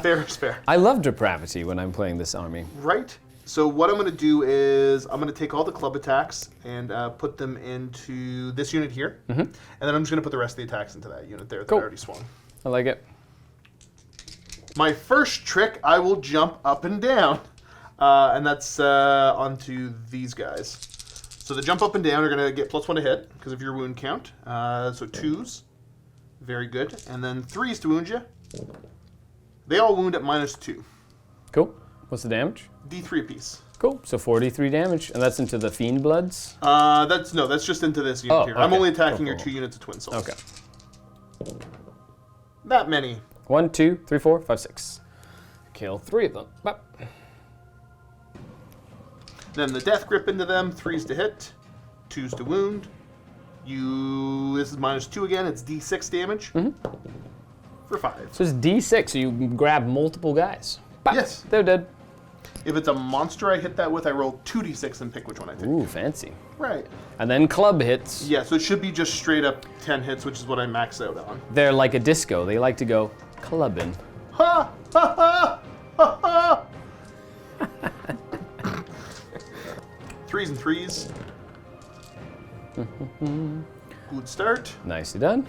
Fair is fair. I love depravity when I'm playing this army. Right. So what I'm going to do is I'm going to take all the club attacks and put them into this unit here, and then I'm just going to put the rest of the attacks into that unit there that I already swung. I like it. My first trick, I will jump up and down, and that's onto these guys. So the jump up and down are going to get +1 to hit because of your wound count. So 2s, very good, and then 3s to wound you. They all wound at -2. Cool. What's the damage? D3 apiece. Cool. So 43 damage, and that's into the fiend bloods. That's just into this unit here. I'm okay. only attacking Cool. your 2 units of twin souls. Okay. That many. 1, 2, 3, 4, 5, 6. Kill 3 of them. Bop. Then the death grip into them, 3s to hit, 2s to wound. This is -2 again, it's D6 damage. For 5. So it's D6, so you grab multiple guys. Bop. Yes. They're dead. If it's a monster I hit that with, I roll 2d6 and pick which one I take. Ooh, fancy. Right. And then club hits. Yeah, so it should be just straight up 10 hits, which is what I max out on. They're like a disco. They like to go clubbing. Ha! Ha! Ha! Ha! Ha! 3s and 3s. Good start. Nicely done.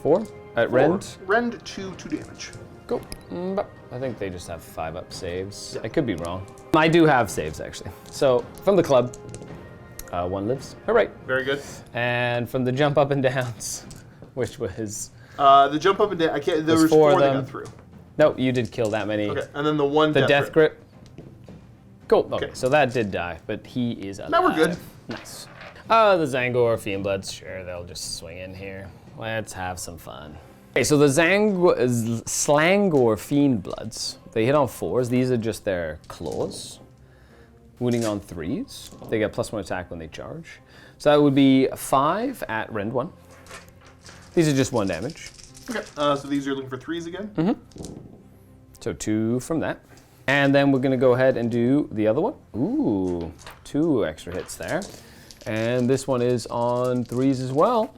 4 at rend. Rend 2 damage. Go. I think they just have 5-up saves. I could be wrong. I do have saves, actually. So, from the club, 1 lives. All right. Very good. And from the jump up and downs, which was... the jump up and down, I can't, there was 4 that got through. No, you did kill that many. Okay, and then the 1 The death grip. Cool. Okay, Okay. so that did die, but he is alive. Now we're good. Nice. The Zangor Fiendbloods, sure, they'll just swing in here. Let's have some fun. Okay, so the Slangor Fiendbloods, they hit on 4s. These are just their claws. Wounding on 3s. They get +1 attack when they charge. So that would be 5 at rend 1. These are just 1 damage. Okay, so these are looking for 3s again? So 2 from that. And then we're gonna go ahead and do the other one. Ooh, 2 extra hits there. And this one is on 3s as well.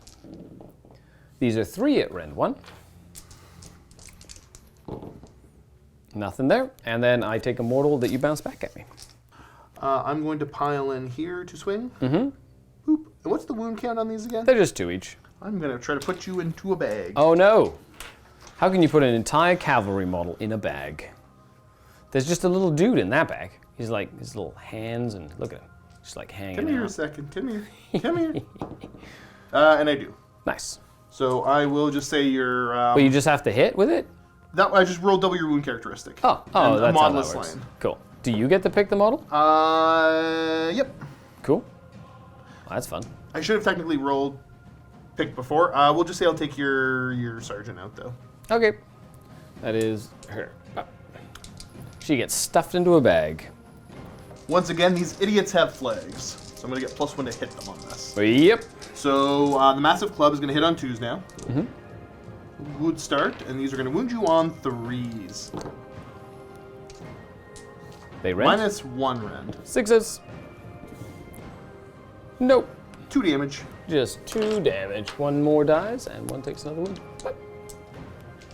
These are 3 at rend 1. Nothing there. And then I take a mortal that you bounce back at me. I'm going to pile in here to swing. Boop. And what's the wound count on these again? They're just 2 each. I'm going to try to put you into a bag. Oh no! How can you put an entire cavalry model in a bag? There's just a little dude in that bag. He's like, his little hands, and look at him. Just like hanging Come here out. a second. Come here. Come here. And I do. Nice. So I will just say you're... But you just have to hit with it? that, I just rolled double your wound characteristic. Oh, And that's how that modelless works. line. Cool. Do you get to pick the model? Yep. Cool. Well, that's fun. I should have technically picked before. We'll just say I'll take your sergeant out, though. Okay. That is her. She gets stuffed into a bag. Once again, these idiots have flags. So I'm going to get +1 to hit them on this. Yep. So the massive club is going to hit on 2s now. Good start, and these are going to wound you on 3s. They rend. -1 rend. 6s. Nope. 2 damage. Just 2 damage. 1 more dies, and 1 takes another wound. But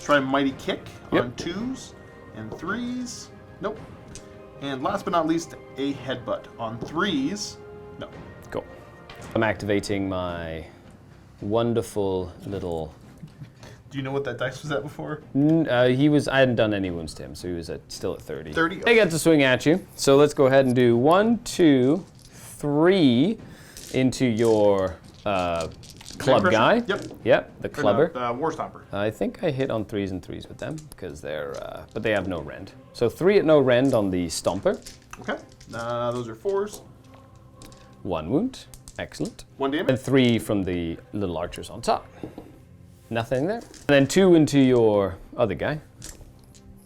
Try Mighty Kick Yep. on 2s and 3s. Nope. And last but not least, a Headbutt on 3s. No. cool. I'm activating my wonderful little. Do you know what that dice was at before? I hadn't done any wounds to him, so he was still at 30. 30? They get to swing at you. So let's go ahead and do 1, 2, 3 into your club pressure? guy. Yep. Yep, the clubber. War Stomper. I think I hit on 3s and 3s with them because but they have no rend. So 3 at no rend on the stomper. Okay. Those are 4s. 1 wound. Excellent. 1 damage. And 3 from the little archers on top. Nothing there. And then 2 into your other guy.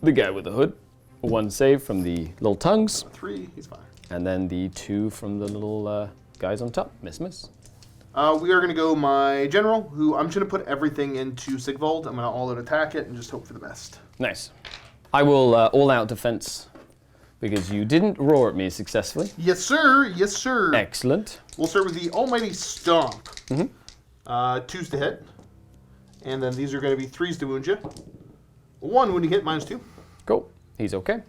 The guy with the hood. 1 save from the little tongues. 3, he's fine. And then the 2 from the little guys on top. Miss. We are going to go my general, who I'm just going to put everything into Sigvald. I'm going to all-out attack it and just hope for the best. Nice. I will all-out defense because you didn't roar at me successfully. Yes, sir. Yes, sir. Excellent. We'll start with the Almighty Stomp. 2s to hit. And then these are going to be 3s to wound you. 1 wounding hit, -2. Cool. He's okay.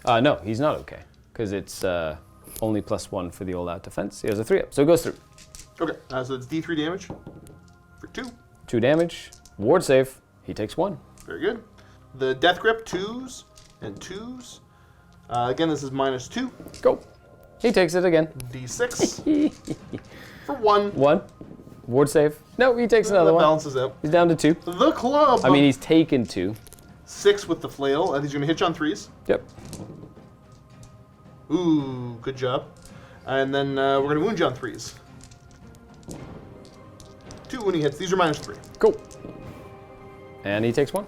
No, he's not okay because it's only +1 for the all-out defense. He has a 3-up, so it goes through. Okay, so it's D3 damage for 2. 2 damage. Ward save. He takes 1. Very good. The Death Grip, 2s and 2s. Again, this is -2. Go. He takes it again. D6 for 1. 1. Ward save. No, he takes another That one. balances out. He's down to 2. The club. I mean, he's taken 2. 6 with the flail. He's going to hit you on 3s. Yep. Ooh, good job. And then we're going to wound you on 3s. 2 wounding hits. These are -3. Cool. And he takes 1.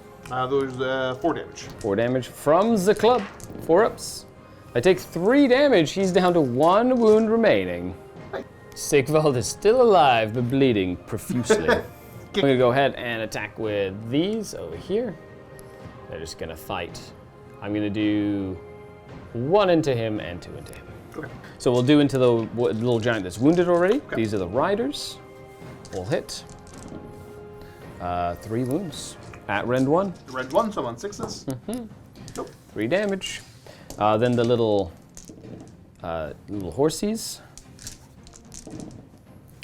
Those 4 damage. 4 damage from the club. 4 ups. I take 3 damage. He's down to 1 wound remaining. Right. Sigvald is still alive, but bleeding profusely. I'm going to go ahead and attack with these over here. They're just going to fight. I'm going to do 1 into him and 2 into him. Okay. So we'll do into the little giant that's wounded already. Okay. These are the riders. We'll hit. 3 wounds. At rend 1. Rend 1, so I'm on 6s. Nope. 3 damage. Then the little horsies.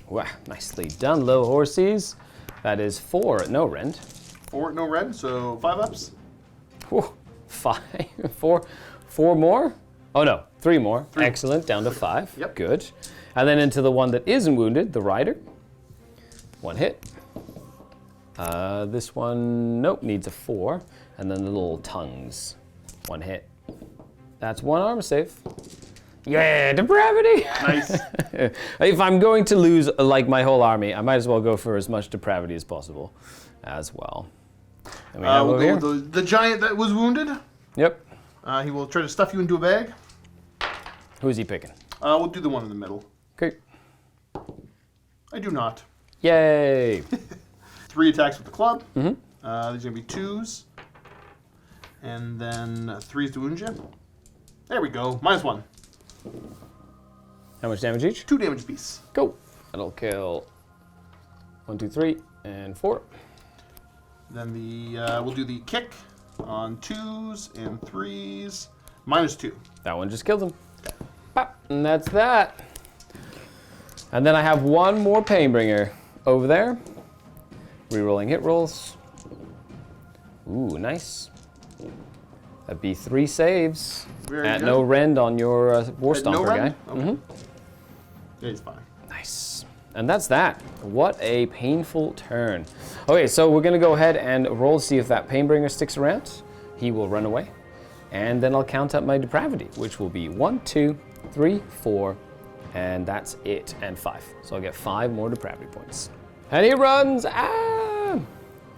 Wow, nicely done, little horsies. That is 4 at no rend. 4 at no rend, so 5 ups. Whew, 5, 4 more? Oh no, 3 more. Excellent, down to 5. Yep. Good. And then into the one that isn't wounded, the rider. 1 hit. This one, nope, needs a 4. And then the little tongues. 1 hit. That's 1 armor save. Yeah, depravity! Nice. If I'm going to lose like my whole army, I might as well go for as much depravity as possible as well. And we have We'll over go here. with the giant that was wounded. Yep. He will try to stuff you into a bag. Who's he picking? We'll do the one in the middle. Okay. I do not. Yay! 3 attacks with the club. Mm-hmm. These are going to be 2s. And then 3s to wound you. There we go. -1. How much damage each? 2 damage apiece. Go. That'll kill 1, 2, 3, and 4. Then we'll do the kick on 2s and 3s. -2. That one just killed him. Bop, and that's that. And then I have 1 more Painbringer over there. Rerolling hit rolls. Ooh, nice. That'd be 3 saves. Very at good. no rend on your War At no Stomper guy. rend? Okay. Yeah, he's fine. Nice. And that's that. What a painful turn. Okay, so we're gonna go ahead and roll to see if that Painbringer sticks around. He will run away. And then I'll count up my depravity, which will be 1, 2, 3, 4, and that's it, and 5. So I'll get 5 more depravity points. And he runs, ah!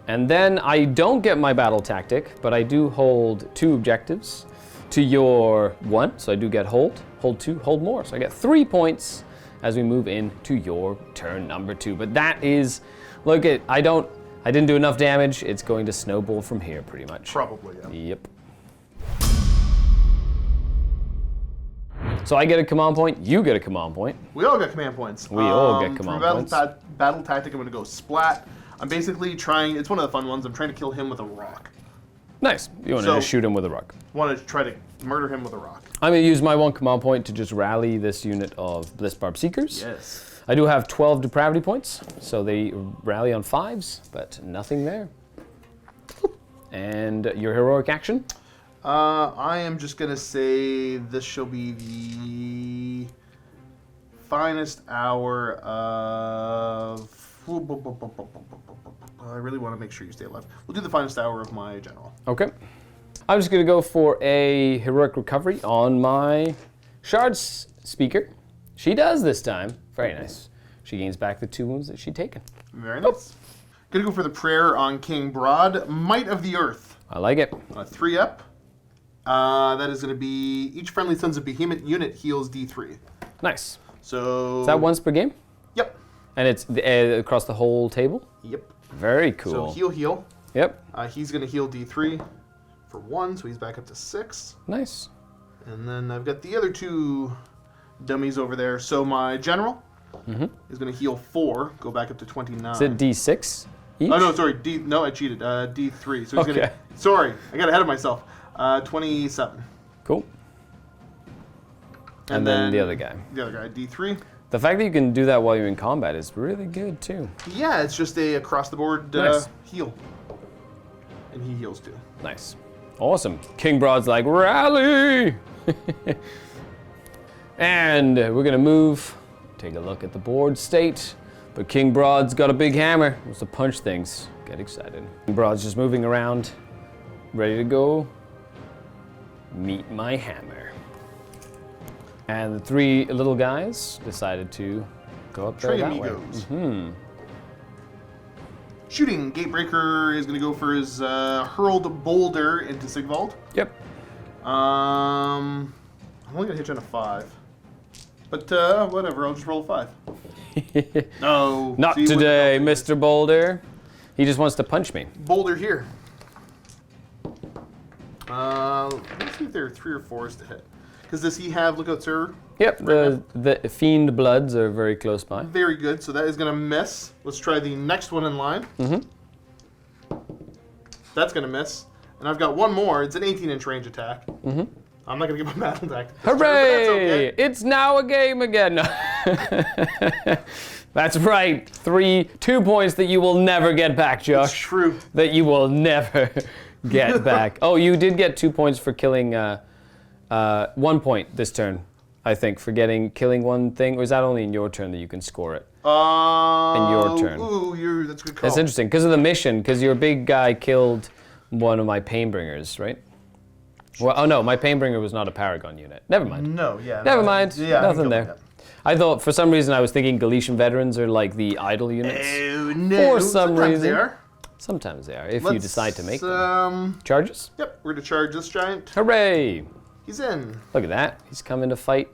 And then I don't get my battle tactic, but I do hold 2 objectives to your 1, so I do get hold 2, hold more. So I get 3 points as we move into your turn number 2. But that is, look at, I didn't do enough damage. It's going to snowball from here pretty much. Probably, yeah. Yep. So I get a command point, you get a command point. We all get command points. We all get command for points. Battle tactic, I'm going to go splat. I'm basically trying, it's one of the fun ones, I'm trying to kill him with a rock. Nice. You want to just shoot him with a rock. Want to try to murder him with a rock. I'm going to use my 1 command point to just rally this unit of Bliss Barb Seekers. Yes. I do have 12 depravity points, so they rally on 5s, but nothing there. And your heroic action? I am just going to say this shall be the finest hour of... I really want to make sure you stay alive. We'll do the finest hour of my general. Okay. I'm just going to go for a heroic recovery on my Shards Speaker. She does this time. Very nice. She gains back the 2 wounds that she'd taken. Very nice. Gonna go for the prayer on King Broad. Might of the Earth. I like it. 3 up. That is going to be each friendly Sons of Behemat unit heals D3. Nice. So... Is that once per game? Yep. And it's across the whole table? Yep. Very cool. So heal. Yep. He's going to heal D3 for 1, so he's back up to 6. Nice. And then I've got the other 2 dummies over there. So my general is going to heal 4, go back up to 29. Is it D6 each? Oh, no, sorry. I cheated. D3. So he's Okay. going to... Sorry, I got ahead of myself. 27. Cool. And then the other guy. The other guy, D3. The fact that you can do that while you're in combat is really good, too. Yeah, it's just a across-the-board Nice. heal. And he heals too. Nice. Awesome. King Broad's like, rally! And we're going to move, take a look at the board state. But King Broad's got a big hammer. Wants to punch things. Get excited. King Broad's just moving around, ready to go. Meet my hammer. And the 3 little guys decided to go up there Trey that way. amigos. Shooting. Gatebreaker is going to go for his hurled boulder into Sigvald. Yep. I'm only going to hit you on a 5. But whatever, I'll just roll a 5. No. Not see, today, Mr. Boulder. He just wants to punch me. Boulder here. Let's see if there are 3 or 4s to hit. Because does he have Lookout Sir? Yep, the Fiend Bloods are very close by. Very good, so that is going to miss. Let's try the next one in line. That's going to miss. And I've got 1 more. It's an 18-inch range attack. I'm not going to get my battle deck. Hooray! That's okay. It's now a game again. That's right. 2 points that you will never get back, Josh. It's true. That you will never get back. Oh, you did get 2 points for killing 1 point this turn, I think, for killing one thing. Or is that only in your turn that you can score it? In your turn. Ooh, that's a good call. That's interesting because of the mission. Because your big guy killed one of my Painbringers, right? Well, oh no, my Painbringer was not a Paragon unit. Never mind. No, yeah. Never mind. Yeah, Nothing there. I thought, for some reason, I was thinking Galician veterans are like the idle units. Oh, no. For some Sometimes reason. they are. Sometimes they are, if you decide to make them. them. Charges? Yep, we're going to charge this giant. Hooray! He's in. Look at that. He's coming to fight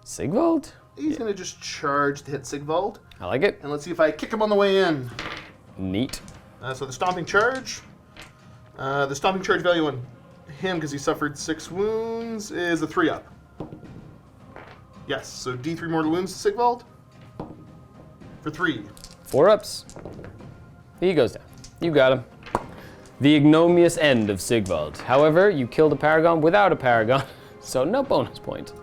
Sigvald. He's going to just charge to hit Sigvald. I like it. And let's see if I kick him on the way in. Neat. So the stomping charge. The stomping charge value on him, because he suffered 6 wounds, is a 3-up. Yes, so D3 mortal wounds to Sigvald. For 3. 4 ups. He goes down. You got him. The ignominious end of Sigvald. However, you killed a Paragon without a Paragon, so no bonus point.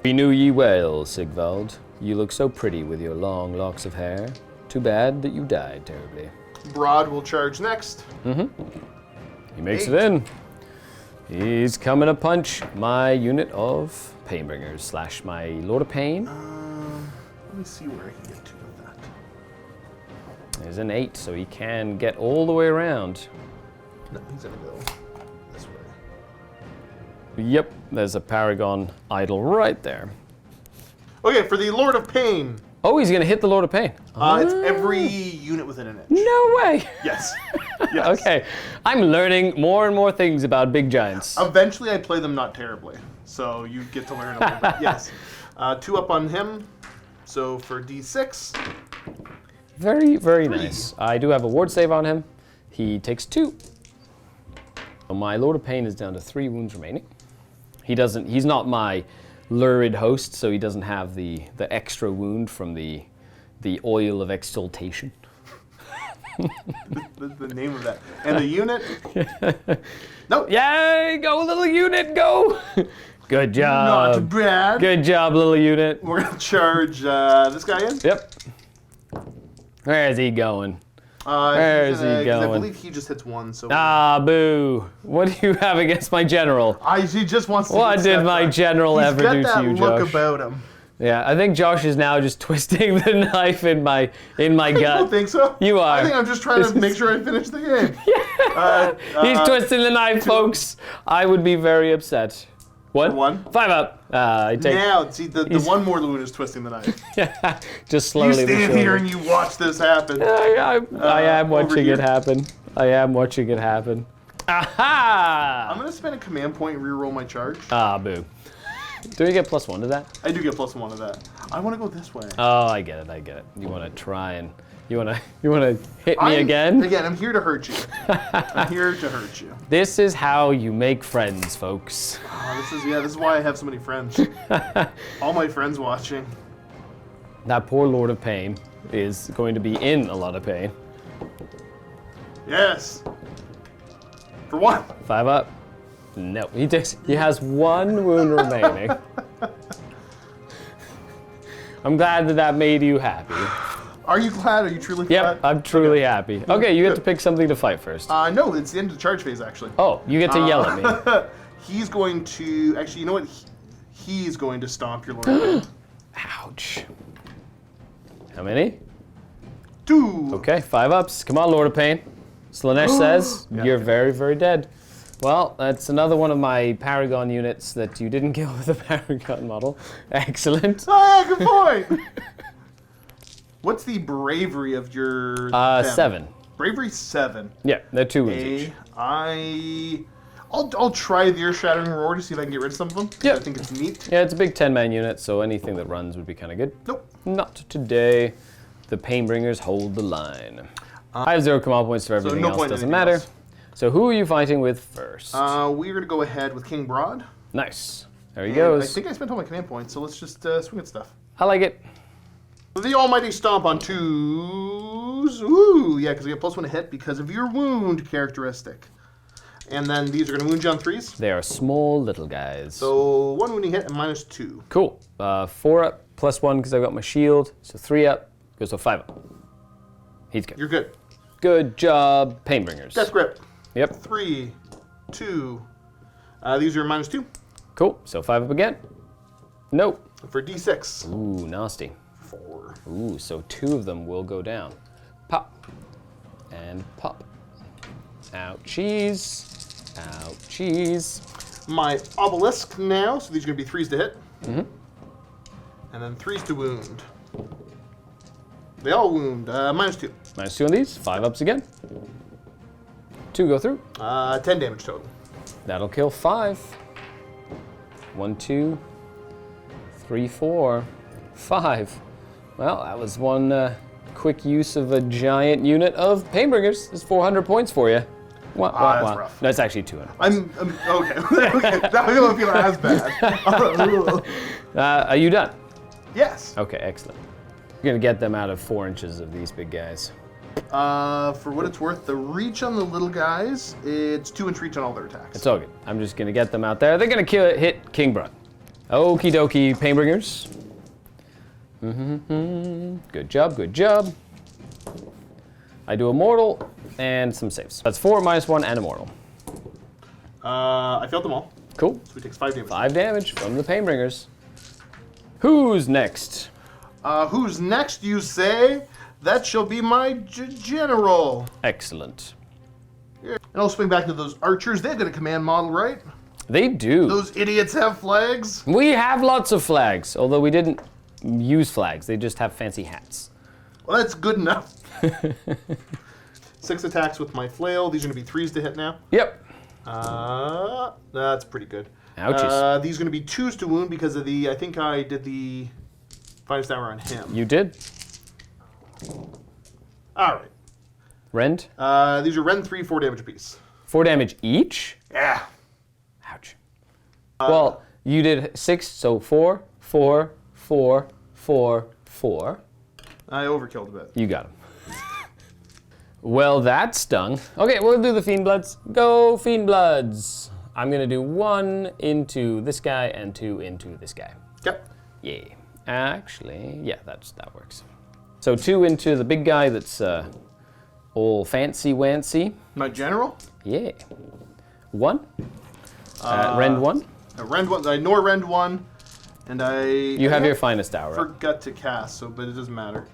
We knew ye well, Sigvald. You look so pretty with your long locks of hair. Too bad that you died terribly. Broad will charge next. He makes 8. it in. He's coming to punch my unit of Painbringers / my Lord of Pain. Let me see where I can get to with that. There's an 8, so he can get all the way around. No, he's going to go this way. Yep, there's a Paragon idol right there. Okay, for the Lord of Pain. Oh, he's gonna hit the Lord of Pain. It's every unit within an inch. No way. Yes. Yes. Okay, I'm learning more and more things about big giants. Eventually, I play them not terribly, so you get to learn a little bit. Yes. 2 up on him, so for D6. Very, very 3. nice. I do have a ward save on him. He takes 2. So my Lord of Pain is down to 3 wounds remaining. He's not my lurid host, so he doesn't have the extra wound from the oil of exaltation. the name of that. And the unit? Nope. Yay! Go, little unit, go! Good job. Not bad. Good job, little unit. We're going to charge this guy in. Yep. Where is he going? Where is he going? I believe he just hits 1, so... Ah, boo. What do you have against my general? He just wants to What get did set my up. general He's ever got do that to you, look Josh? about him. Yeah, I think Josh is now just twisting the knife in my gut. I don't think so. You are. I think I'm just trying to make sure I finish the game. He's twisting the knife, folks. I would be very upset. What? 1. 5 up. I take. Now, see, the one more wound is twisting the knife. Just You slowly. stand here and you watch this happen. I am watching here. it happen. I am watching it happen. Aha! I'm going to spend a command point and reroll my charge. Ah, boo. Do we get +1 to that? I do get +1 to that. I want to go this way. Oh, I get it. You want to try and you want to hit me again? Again, I'm here to hurt you. I'm here to hurt you. This is how you make friends, folks. Oh, this is why I have so many friends. All my friends watching. That poor Lord of Pain is going to be in a lot of pain. Yes. For 1. 5 up. No, he has 1 wound remaining. I'm glad that made you happy. Are you glad? Are you truly glad? Yep, I'm truly happy. Okay, you get to pick something to fight first. No, it's the end of the charge phase, actually. Oh, you get to yell at me. He's going to... Actually, you know what? He's going to stomp your Lord. Ouch. How many? 2. Okay, 5 ups. Come on, Lord of Pain. Slaanesh says, you're very, very dead. Well, that's another one of my Paragon units that you didn't kill with a Paragon model. Excellent. Oh, yeah, good point. What's the bravery of your... 7. Bravery 7. Yeah, they're 2 wounds each. I'll try the earth-shattering roar to see if I can get rid of some of them. Yep. I think it's neat. Yeah, it's a big 10-man unit, so anything that runs would be kind of good. Nope. Not today. The Painbringers hold the line. I have 0 command points for everything no else, point doesn't anything matter. else. So who are you fighting with first? We're going to go ahead with King Broad. Nice. There he And goes. I think I spent all my command points, so let's just swing at stuff. I like it. The almighty stomp on 2s. Ooh, yeah, because we have +1 to hit because of your wound characteristic. And then these are going to wound you on 3s. They are small little guys. So 1 wounding hit and -2. Cool. 4 up, +1 because I've got my shield. So 3 up, goes to 5 up. He's good. You're good. Good job, Painbringers. Death Grip. Yep. 3, 2. These are -2 Cool. So 5 up again. Nope. for D6. Ooh, nasty. 4. Ooh, so 2 of them will go down. Pop. And pop. Ouchies. Ouchies. My obelisk now, so these are going to be 3s to hit. And then 3s to wound. They all wound. -2. -2 on these. 5 ups again. 2 go through. 10 damage total. That'll kill 5. 1, 2, 3, 4, 5. Well, that was one quick use of a giant unit of Painbringers. That's 400 points for you. Wah, wah, That's wah. rough. No, it's actually 200. I'm okay. Okay. Now I don't feel as bad. Are you done? Yes. Okay, excellent. You're gonna get them out of 4 inches of these big guys. For what it's worth, the reach on the little guys, it's 2-inch reach on all their attacks. It's all good. I'm just gonna get them out there. They're gonna hit King Brun. Okie dokie, Painbringers. Good job, good job. I do a mortal and some saves. That's 4, -1, and a mortal. I failed them all, Cool. so he takes 5 damage. 5 damage from the Painbringers. Who's next? Who's next, you say? That shall be my general. Excellent. And I'll swing back to those archers. They've got a command model, right? They do. Those idiots have flags. We have lots of flags, although we didn't use flags. They just have fancy hats. Well, that's good enough. 6 attacks with my flail. These are going to be 3s to hit now. Yep. That's pretty good. Ouchies. These are going to be 2s to wound because of the, I think I did the finest hour on him. You did. All right. Rend. These are rend 3, 4 damage apiece. 4 damage each? Yeah. Ouch. Well, you did 6, so 4, 4, 4, 4, 4. I overkilled a bit. You got him. Well, that stung. Okay, we'll do the Fiend Bloods. Go, Fiend Bloods. I'm gonna do 1 into this guy and 2 into this guy. Yep. Yeah. Actually, yeah, that works. So 2 into the big guy that's all fancy-wancy. My general? Yeah. 1. Rend 1. Rend 1. I ignore rend 1. And You have your finest hour. forgot to cast, so but it doesn't matter.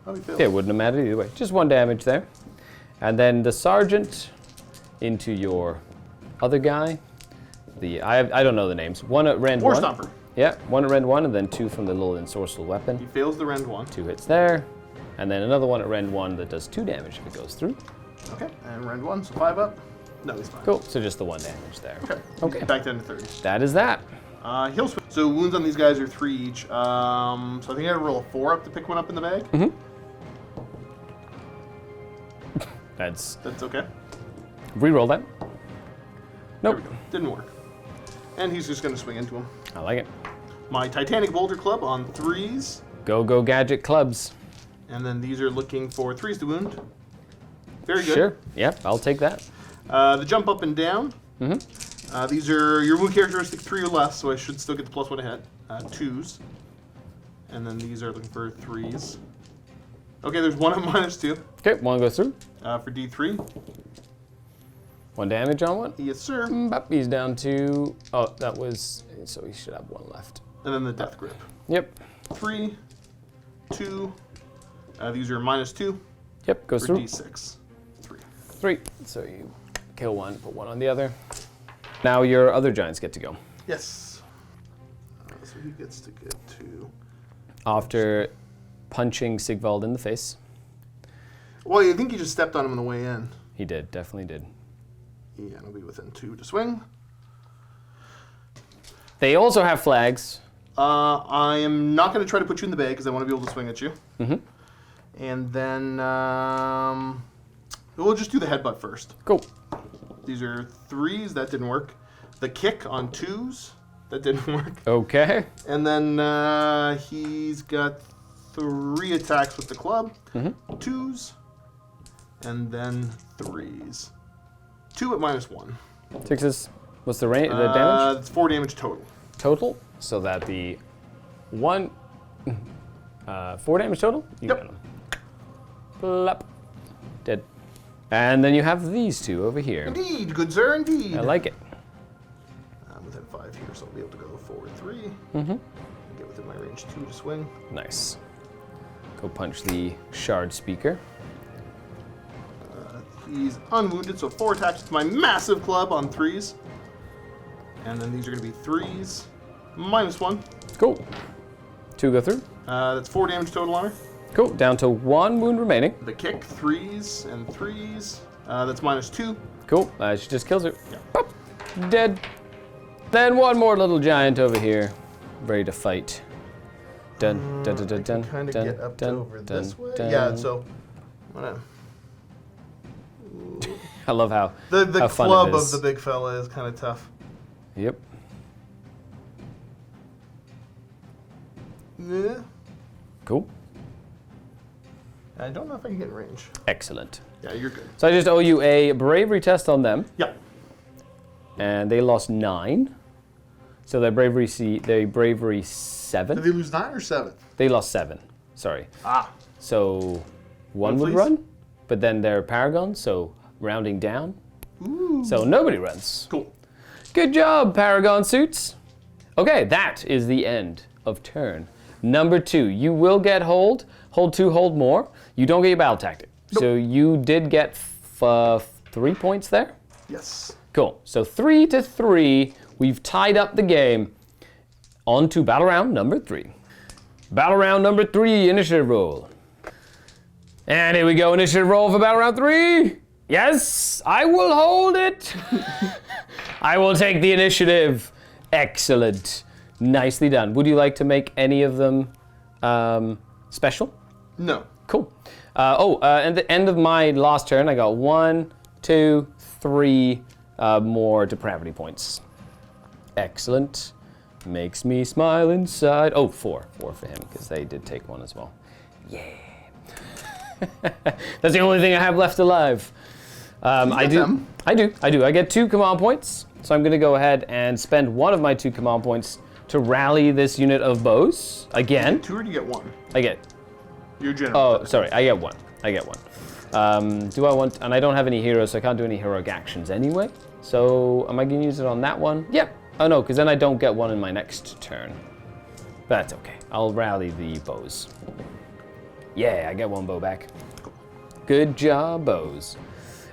How do we feel? Yeah, it wouldn't have mattered either way. Just 1 damage there. And then the sergeant into your other guy. I don't know the names. 1 at rend 1. War Stomper. Yeah, 1 at rend 1, and then 2 from the little ensorcelled weapon. He fails the rend 1. 2 hits there. And then another 1 at rend 1 that does 2 damage if it goes through. Okay, and rend 1, so 5 up. No, he's fine. Cool, so just the 1 damage there. Okay. Okay. Back down to 30. That is that. Heal switch. So wounds on these guys are 3 each. So I think I gotta roll a 4 up to pick one up in the bag. Mm-hmm. That's okay. re-roll that. There Nope. we go. Didn't work. And he's just gonna swing into him. I like it. My Titanic Boulder Club on 3s. Go gadget clubs. And then these are looking for 3s to wound. Very good. Sure. Yep, I'll take that. The jump up and down. These are your wound characteristics 3 or less, so I should still get the +1 to hit. 2s. And then these are looking for 3s. Okay, there's 1 at -2 Okay, 1 goes through. for D3. 1 damage on 1. Yes, sir. Bop, he's down to. Oh, that was. So he should have 1 left. And then the Death Grip. Yep. 3, 2. These are -2 Yep, goes for through. D6. 3. 3. So you kill 1, put 1 on the other. Now your other giants get to go. Yes. So he gets to get to. After punching Sigvald in the face. Well, I think he just stepped on him on the way in. He did, definitely did. Yeah, and he'll be within 2 to swing. They also have flags. I am not going to try to put you in the bag because I want to be able to swing at you. Mm-hmm. And then we'll just do the headbutt first. Cool. These are 3s. That didn't work. The kick on 2s. That didn't work. Okay. And then he's got 3 attacks with the club. 2s. And then 3s. 2 at -1. 6s. What's the range? The damage? It's 4 damage total. Total. So that'd be 1. 4 damage total? You Yep. got 'em. Plop. Dead. And then you have these two over here. Indeed, good sir, indeed. I like it. I'm within 5 here, so I'll be able to go forward 3. Mm-hmm. Get within my range 2 to swing. Nice. Go punch the shard speaker. He's unwounded, so 4 attacks with my massive club on 3s. And then these are going to be 3s, -1. Cool. 2 go through. That's 4 damage total on her. Cool. Down to 1 wound remaining. The kick, 3s and 3s. That's -2. Cool. She just kills her. Yeah. Pop. Dead. Then one more little giant over here, ready to fight. Dun dun dun dun dun. Kind of dun, get up dun, over dun, this way. dun. Yeah, so I'm gonna. I love how The how fun club it of is. the big fella is kind of tough. Yep. Yeah. Cool. I don't know if I can get in range. Excellent. Yeah, you're good. So I just owe you a bravery test on them, Yep. and they lost 9. So their bravery 7. Did they lose 9 or 7? They lost 7. Sorry. Ah. So one would please. run, but then they're Paragon, so rounding down. Ooh. So nobody runs. Cool. Good job, Paragon suits. Okay, that is the end of turn number 2. You will get hold 2, hold more. You don't get your battle tactic. Nope. So you did get 3 points there. Yes. Cool. So 3 to 3. We've tied up the game. On to battle round number 3. Battle round number 3, initiative roll. And here we go, initiative roll for battle round 3. Yes, I will hold it. I will take the initiative. Excellent. Nicely done. Would you like to make any of them special? No. Cool. At the end of my last turn, I got 1, 2, 3 more depravity points. Excellent. Makes me smile inside. Oh, 4. 4 for him, because they did take 1 as well. Yeah. That's the only thing I have left alive. I do. I get 2 command points, so I'm going to go ahead and spend 1 of my 2 command points to rally this unit of bows again. 2 or do you get 1? I get. You're generous. Oh, sorry. I get 1. Do I want? And I don't have any heroes, so I can't do any heroic actions anyway. So am I going to use it on that one? Yep. Oh no, because then I don't get 1 in my next turn. But that's okay. I'll rally the bows. Yeah, I get 1 bow back. Good job, bows.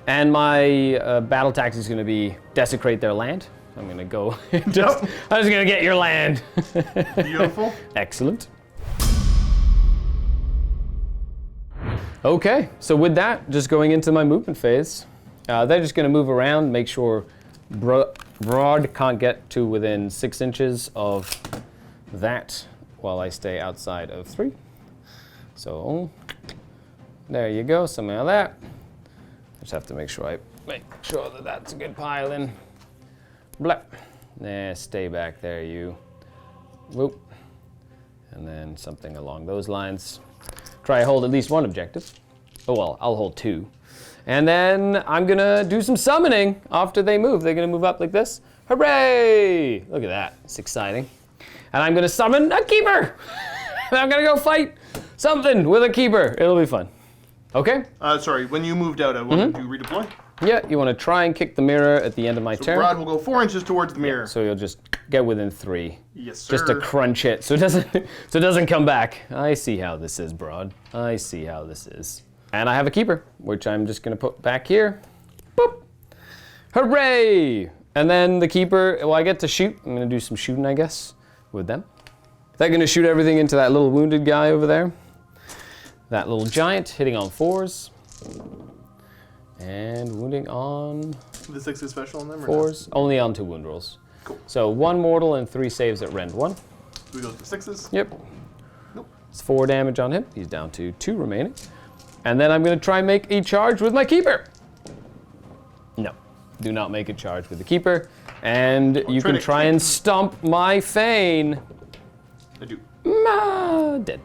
And my battle tactic is going to be desecrate their land. I'm going to go. I'm just going to get your land. Beautiful. Excellent. Okay, so with that, just going into my movement phase. They're just going to move around, make sure Broad can't get to within 6 inches of that while I stay outside of 3. So there you go, something like that. Just have to make sure that that's a good pile in. Blep. Nah, stay back there, you. Whoop. And then something along those lines. Try to hold at least 1 objective. Oh well, I'll hold 2. And then I'm gonna do some summoning after they move. They're gonna move up like this. Hooray! Look at that, it's exciting. And I'm gonna summon a keeper. And I'm gonna go fight something with a keeper. It'll be fun. Okay? Sorry, when you moved out, I wanted to redeploy. Yeah, you wanna try and kick the mirror at the end of my turn. Rod will go 4 inches towards the mirror. So you'll just get within 3. Yes, sir. Just to crunch it so it doesn't come back. I see how this is, Broad. I see how this is. And I have a keeper, which I'm just gonna put back here. Boop! Hooray! And then the keeper, well, I get to shoot. I'm gonna do some shooting, I guess, with them. They're gonna shoot everything into that little wounded guy over there. That little giant hitting on 4s. And wounding on The 6 is special on them, or 4s. Only on 2 wound rolls. Cool. So 1 mortal and 3 saves at rend 1. no? We go to the 6s. Yep. Nope. It's 4 damage on him. He's down to 2 remaining. And then I'm going to try and make a charge with my keeper. No, do not make a charge with the keeper. And you can try and stomp my Fane. I do. Dead.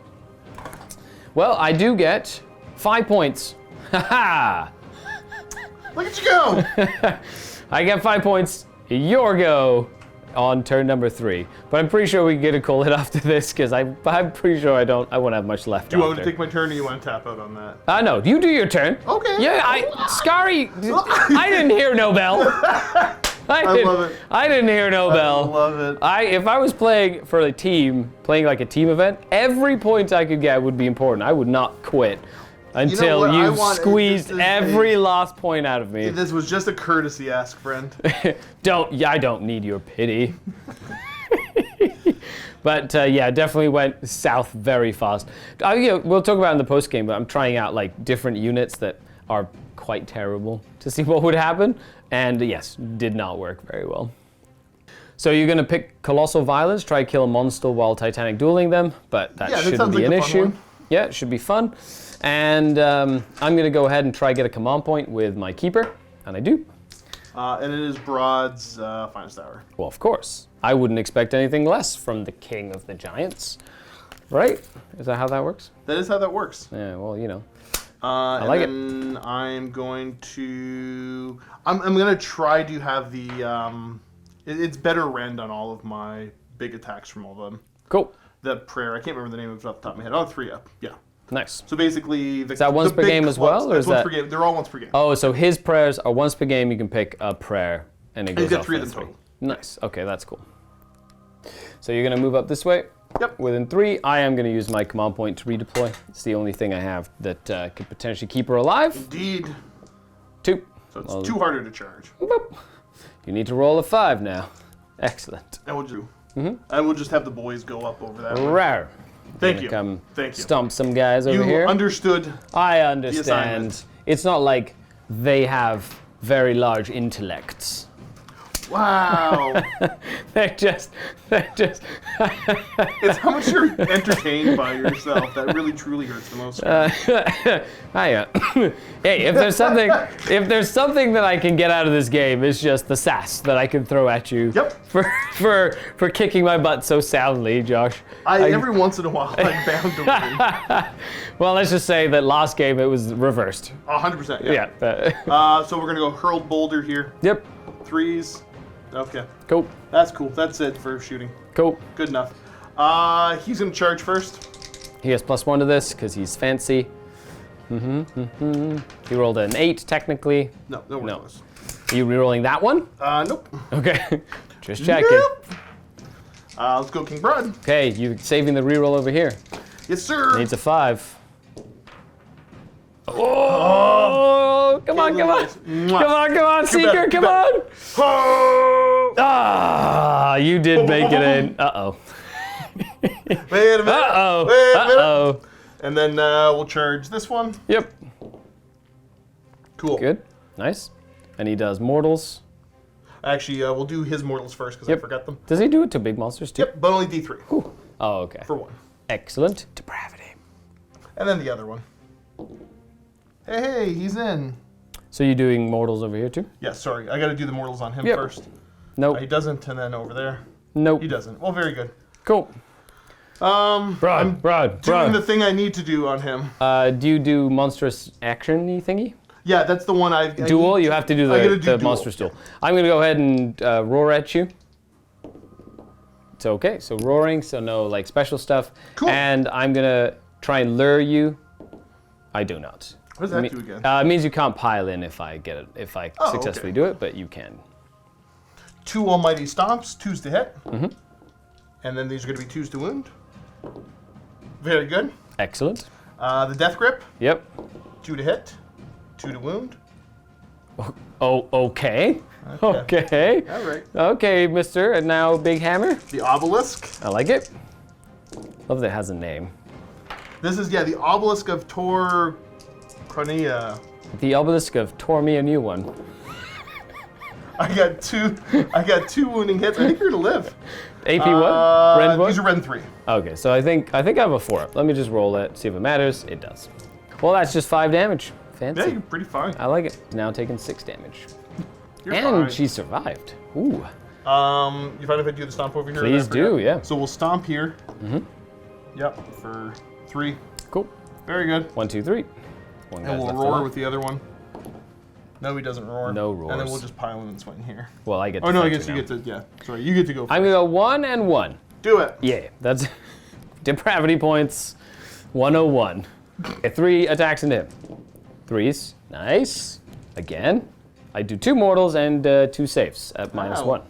Well, I do get 5 points. Ha ha! Look at you go! I get 5 points. Your go on turn number 3. But I'm pretty sure we can get a call it after this because I'm pretty sure I won't have much left. Do you want me to take my turn or you want to tap out on that? No, you do your turn. Okay. Yeah, Skari, I didn't hear no bell. I love it. I didn't hear no bell. I love it. If I was playing for a team, playing like a team event, every point I could get would be important. I would not quit until what? you've squeezed every last point out of me. This was just a courtesy ask, friend. I don't need your pity. But yeah, definitely went south very fast. We'll talk about it in the post game, but I'm trying out like different units that are quite terrible to see what would happen. And yes, did not work very well. So you're going to pick Colossal Violence, try to kill a monster while Titanic dueling them, but that shouldn't be an issue. Yeah, it should be fun. And I'm going to go ahead and try to get a command point with my Keeper, and I do. And it is Broad's finest hour. Well, of course. I wouldn't expect anything less from the King of the Giants. Right? Is that how that works? That is how that works. Yeah, well, you know. I like it. And I'm going to... I'm going to try to have the... it's better rend on all of my big attacks from all of them. Cool. The prayer, I can't remember the name of it off the top of my head. Oh, 3 up, yeah. Nice. So basically... Is that once per game as well? Or is once that... per game. They're all once per game. Oh, so his prayers are once per game. You can pick a prayer, and it goes you get off 3 of for them total. Nice. Okay, that's cool. So you're going to move up this way? Yep. Within 3, I am going to use my command point to redeploy. It's the only thing I have that could potentially keep her alive. Indeed. 2. So it's 2 harder to charge. Boop. You need to roll a 5 now. Excellent. And we'll do. And we'll just have the boys go up over that way. Rare. Thank you. Come Thank you. stomp some guys over here. You understood. I understand. assignment. It's not like they have very large intellects. Wow. They're just. It's how much you're entertained by yourself that really truly hurts the most. Hey, if there's something that I can get out of this game, it's just the sass that I can throw at you. Yep. For kicking my butt so soundly, Josh. Every once in a while, I'm bound to win. Well, let's just say that last game it was reversed. 100%. Yeah. Yeah. So we're gonna go hurled boulder here. Yep. 3s. Okay. Cool. That's cool. That's it for shooting. Cool. Good enough. He's gonna charge first. He has +1 to this because he's fancy. He rolled an 8 technically. No worries. Are you rerolling that one? Nope. Okay. Just checking. Nope. Let's go King Broad. Okay, you saving the reroll over here. Yes, sir. Needs a 5. Oh! Come on, Seeker, come on! Oh! Ah, you did make it in. Uh-oh. Wait a minute. Uh-oh. Wait a minute. Uh-oh. And then we'll charge this one. Yep. Cool. Good. Nice. And he does mortals. Actually, we'll do his mortals first because I forgot them. Does he do it to big monsters too? Yep, but only D3. Ooh. Oh, okay. For 1. Excellent. Depravity. And then the other one. Hey, he's in. So you're doing mortals over here too? Yeah, sorry. I got to do the mortals on him first. Nope. He doesn't, and then over there. Nope. He doesn't. Well, very good. Cool. I'm Broad. doing the thing I need to do on him. Do you do monstrous action-y thingy? Yeah, that's the one I Duel? You have to do the monstrous duel. I'm going to go ahead and roar at you. It's okay. So roaring, so no like special stuff. Cool. And I'm going to try and lure you. I do not. What does that do again? It means you can't pile in if I get it, if I successfully do it, but you can. 2 almighty stomps, 2s to hit. And then these are going to be 2s to wound. Very good. Excellent. The death grip. Yep. 2 to hit, 2 to wound. Oh, okay. Okay. All right. Okay, mister. And now big hammer. The obelisk. I like it. Love that it has a name. This is the obelisk of Tor Chronia. The obelisk of tore me a new one. I got two wounding hits. I think you're gonna live. AP what? Ren what? These are Ren 3. Okay, so I think I have a 4 up. Let me just roll it, see if it matters. It does. Well, that's just 5 damage. Fancy. Yeah, you're pretty fine. I like it. Now taking 6 damage. You're and fine. she survived. Ooh. You find if I do the stomp over here? Please do, yeah. So we'll stomp here. Yep, for 3. Cool. Very good. 1, 2, 3. One And guy's we'll left roar alive. with the other one. No, he doesn't roar. No roars. And then we'll just pile him and swing here. Well, I get to Oh, no, I fight guess you now. get to, yeah. Sorry, you get to go first. I'm going to go 1 and 1. Do it. Yeah, that's depravity points 101. Okay, 3 attacks into him. 3s. Nice. Again. I do 2 mortals and 2 saves at -1.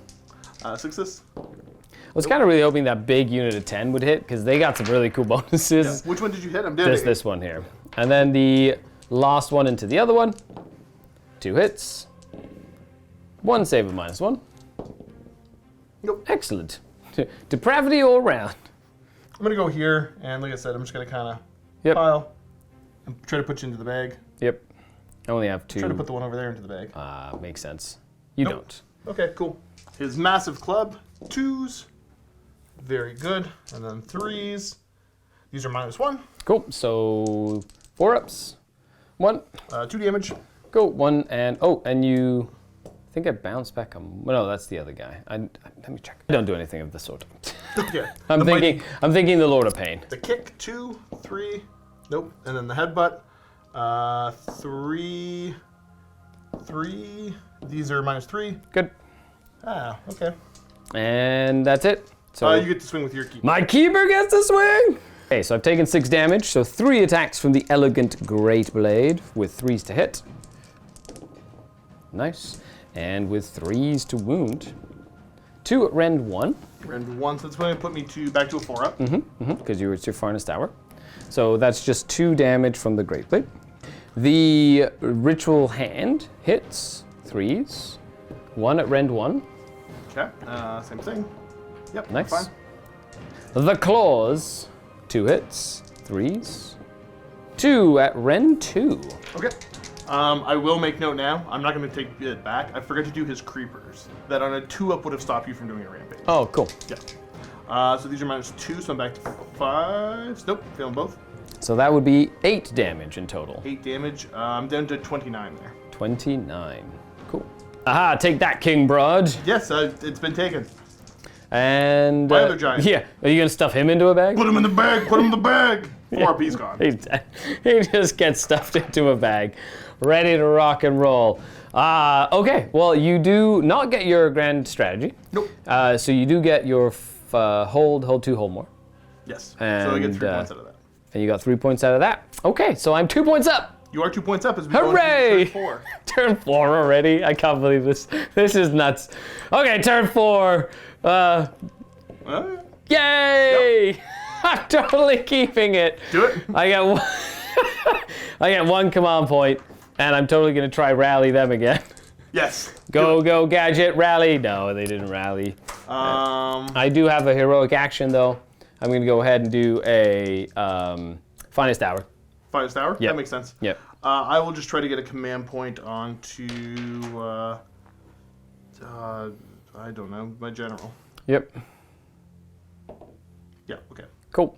Success. I was kind of really hoping that big unit of 10 would hit because they got some really cool bonuses. Which one did you hit? I'm down to This one here. And then the last one into the other one. 2 hits. 1 save of -1. Nope. Excellent. Depravity all around. I'm going to go here, and like I said, I'm just going to kind of Yep. pile and try to put you into the bag. Yep. I only have 2. Try to put the one over there into the bag. Makes sense. You Nope. don't. Okay, cool. His massive club, 2s. Very good. And then 3s. These are -1. Cool. So 4 ups. 1. 2 damage. Go 1 and and you. I think I bounce back on. Well, no, that's the other guy. Let me check. I don't do anything of the sort. Okay. I'm thinking the Lord of Pain. The kick, 2, 3. Nope. And then the headbutt, 3. These are -3. Good. Ah, okay. And that's it. So You get to swing with your keeper. my keeper gets to swing. Okay, so I've taken 6 damage. So 3 attacks from the elegant great blade with 3s to hit. Nice. And with 3s to wound. 2 at rend 1. Rend 1, so that's going to put me back to a 4 up. Because it's your farthest hour. So that's just 2 damage from the great blade. The ritual hand hits 3s. 1 at rend 1. Okay, same thing. Yep, Nice. fine. The claws, 2 hits, 3s. 2 at rend 2. Okay. I will make note now. I'm not going to take it back. I forgot to do his creepers. That on a 2-up would have stopped you from doing a rampage. Oh, cool. Yeah. So these are -2, so I'm back to 5s. Nope, failing both. So that would be 8 damage in total. 8 damage. I'm down to 29 there. 29. Cool. Aha, take that, King Broad. Yes, it's been taken. And My other giant. Yeah, are you gonna stuff him into a bag? Put him in the bag. Put him in the bag. 4 up, he's gone. He just gets stuffed into a bag, ready to rock and roll. Okay, well, you do not get your grand strategy. Nope. So you do get your hold 2, hold more. Yes. So I get 3 And, points out of that. And you got 3 points out of that. Okay, so I'm 2 points up. You are 2 points up as we Hooray! go into turn 4. Turn 4 already? I can't believe this. This is nuts. Okay, turn 4. Yay! Yep. I'm totally keeping it. Do it. I got one. I got 1 command point, and I'm totally gonna try rally them again. Yes. Go, gadget, rally. No, they didn't rally. I do have a heroic action though. I'm gonna go ahead and do a finest hour. Finest hour? Yep. That makes sense. Yep. I will just try to get a command point onto, I don't know, my general. Yep. Yeah, okay. Cool.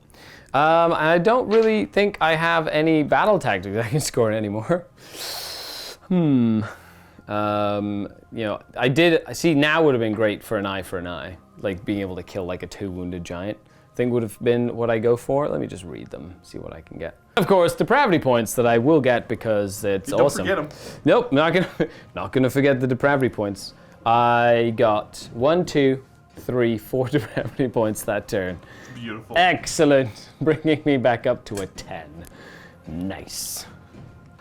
I don't really think I have any battle tactics I can score anymore. You know, I did, see, now would have been great for an eye. Like being able to kill like a 2 wounded giant. I think would have been what I go for. Let me just read them, see what I can get. Of course, depravity points that I will get because it's awesome. Don't forget them. Nope, not gonna forget the depravity points. I got 1, 2, 3, 4 depravity points that turn. Beautiful. Excellent, bringing me back up to a 10. Nice.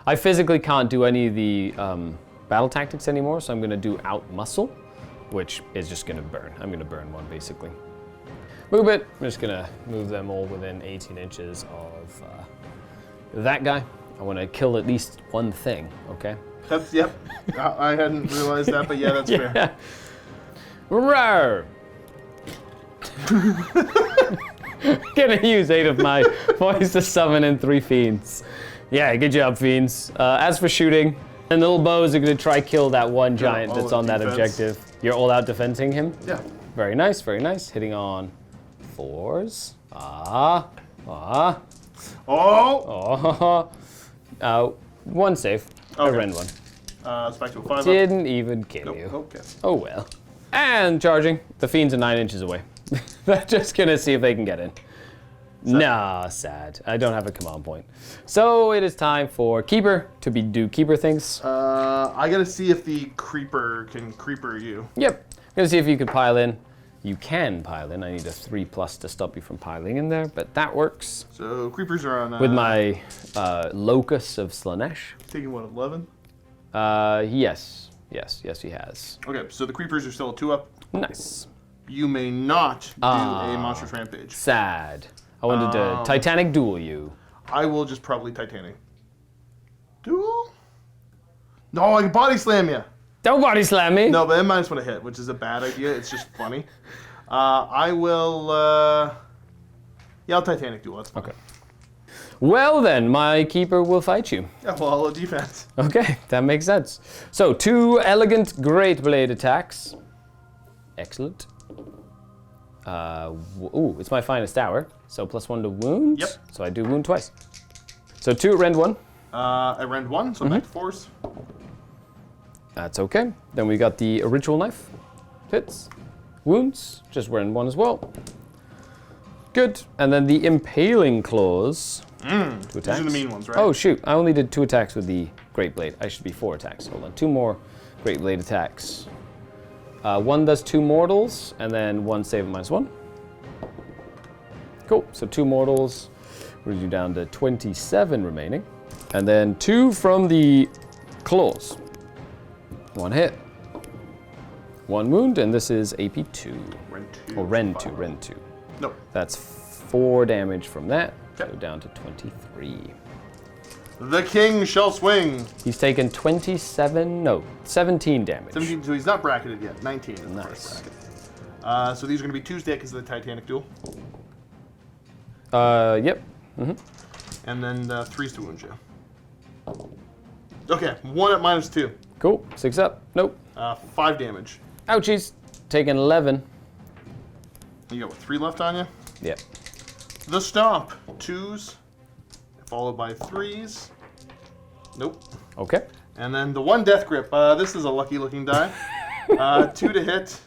I physically can't do any of the battle tactics anymore, so I'm gonna do out muscle, which is just gonna burn. I'm gonna burn 1 basically. Move it. I'm just gonna move them all within 18 inches of that guy. I want to kill at least 1 thing. Okay. That's, yep. I hadn't realized that, but yeah, that's fair. Roar! Gonna use 8 of my points to summon in 3 fiends. Yeah, good job, fiends. As for shooting, and the little bows are gonna try kill that 1 giant that's on that objective. You're all out defending him? Yeah. Very nice, very nice. Hitting on 4s. Oh! 1 save. I Okay. ran 1. It's back to a 5 up. Didn't even kill Nope. you. Okay. Oh well. And charging. The fiends are 9 inches away. They're just gonna see if they can get in. Nah, sad. I don't have a command point. So it is time for Keeper to do Keeper things. I gotta see if the creeper can creeper you. Yep. Gonna see if you could pile in. You can pile in. I need a 3+ to stop you from piling in there, but that works. So creepers are on... With my locus of Slaanesh. Taking what, 11? Yes, he has. Okay, so the creepers are still a 2-up. Nice. You may not do a monstrous rampage. Sad. I wanted to Titanic duel you. I will just probably Titanic. Duel? No, I can body slam you. Don't body slam me. No, but then minus 1 to hit, which is a bad idea. It's just funny. I will... yeah, I'll Titanic duel. That's fine. Okay. Well then, my keeper will fight you. Yeah, well, I'll defense. Okay, that makes sense. So, 2 elegant great blade attacks. Excellent. Ooh, it's my finest hour. So +1 to wound. Yep. So I do wound twice. So 2 at rend 1. I rend 1, so back to 4s. That's okay. Then we got the ritual knife. Hits. Wounds. Just rend 1 as well. Good. And then the impaling claws. 2 attacks. These are the mean ones, right? Oh shoot, I only did 2 attacks with the great blade. I should be 4 attacks. Hold on. 2 more great blade attacks. 1 does 2 mortals, and then 1 save at -1. Cool, so 2 mortals, brings you down to 27 remaining. And then 2 from the claws. 1 hit, 1 wound, and this is AP2. Rend 2. Or Rend 2, Rend 2. No. That's 4 damage from that, Okay. so down to 23. The king shall swing. He's taken 17 damage. 17, so he's not bracketed yet. 19 is the Nice. first bracket. So these are going to be Tuesday because of the Titanic duel. Yep. And then 3s to wound you. Okay, 1 at -2. Cool, 6 up, nope. 5 damage. Ouchies, taking 11. You got what, 3 left on you? Yep. The stomp. 2s, followed by 3s. Nope. Okay. And then the 1 death grip. This is a lucky looking die. 2 to hit,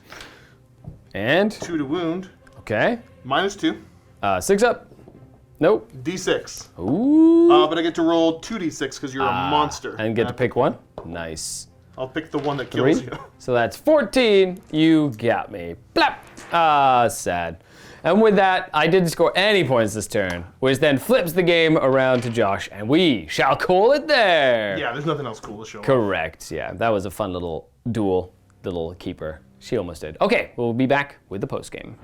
And, 2 to wound, okay. -2. 6 up. Nope. D6. Ooh. But I get to roll 2d6 because you're a monster. And get to pick one. Nice. I'll pick the one that 3. kills you. So that's 14. You got me. Blap. Ah, sad. And with that, I didn't score any points this turn, which then flips the game around to Josh, and we shall call it there. Yeah, there's nothing else cool to show. Correct. Yeah, that was a fun little duel. The little keeper. She almost did. Okay, we'll be back with the post game.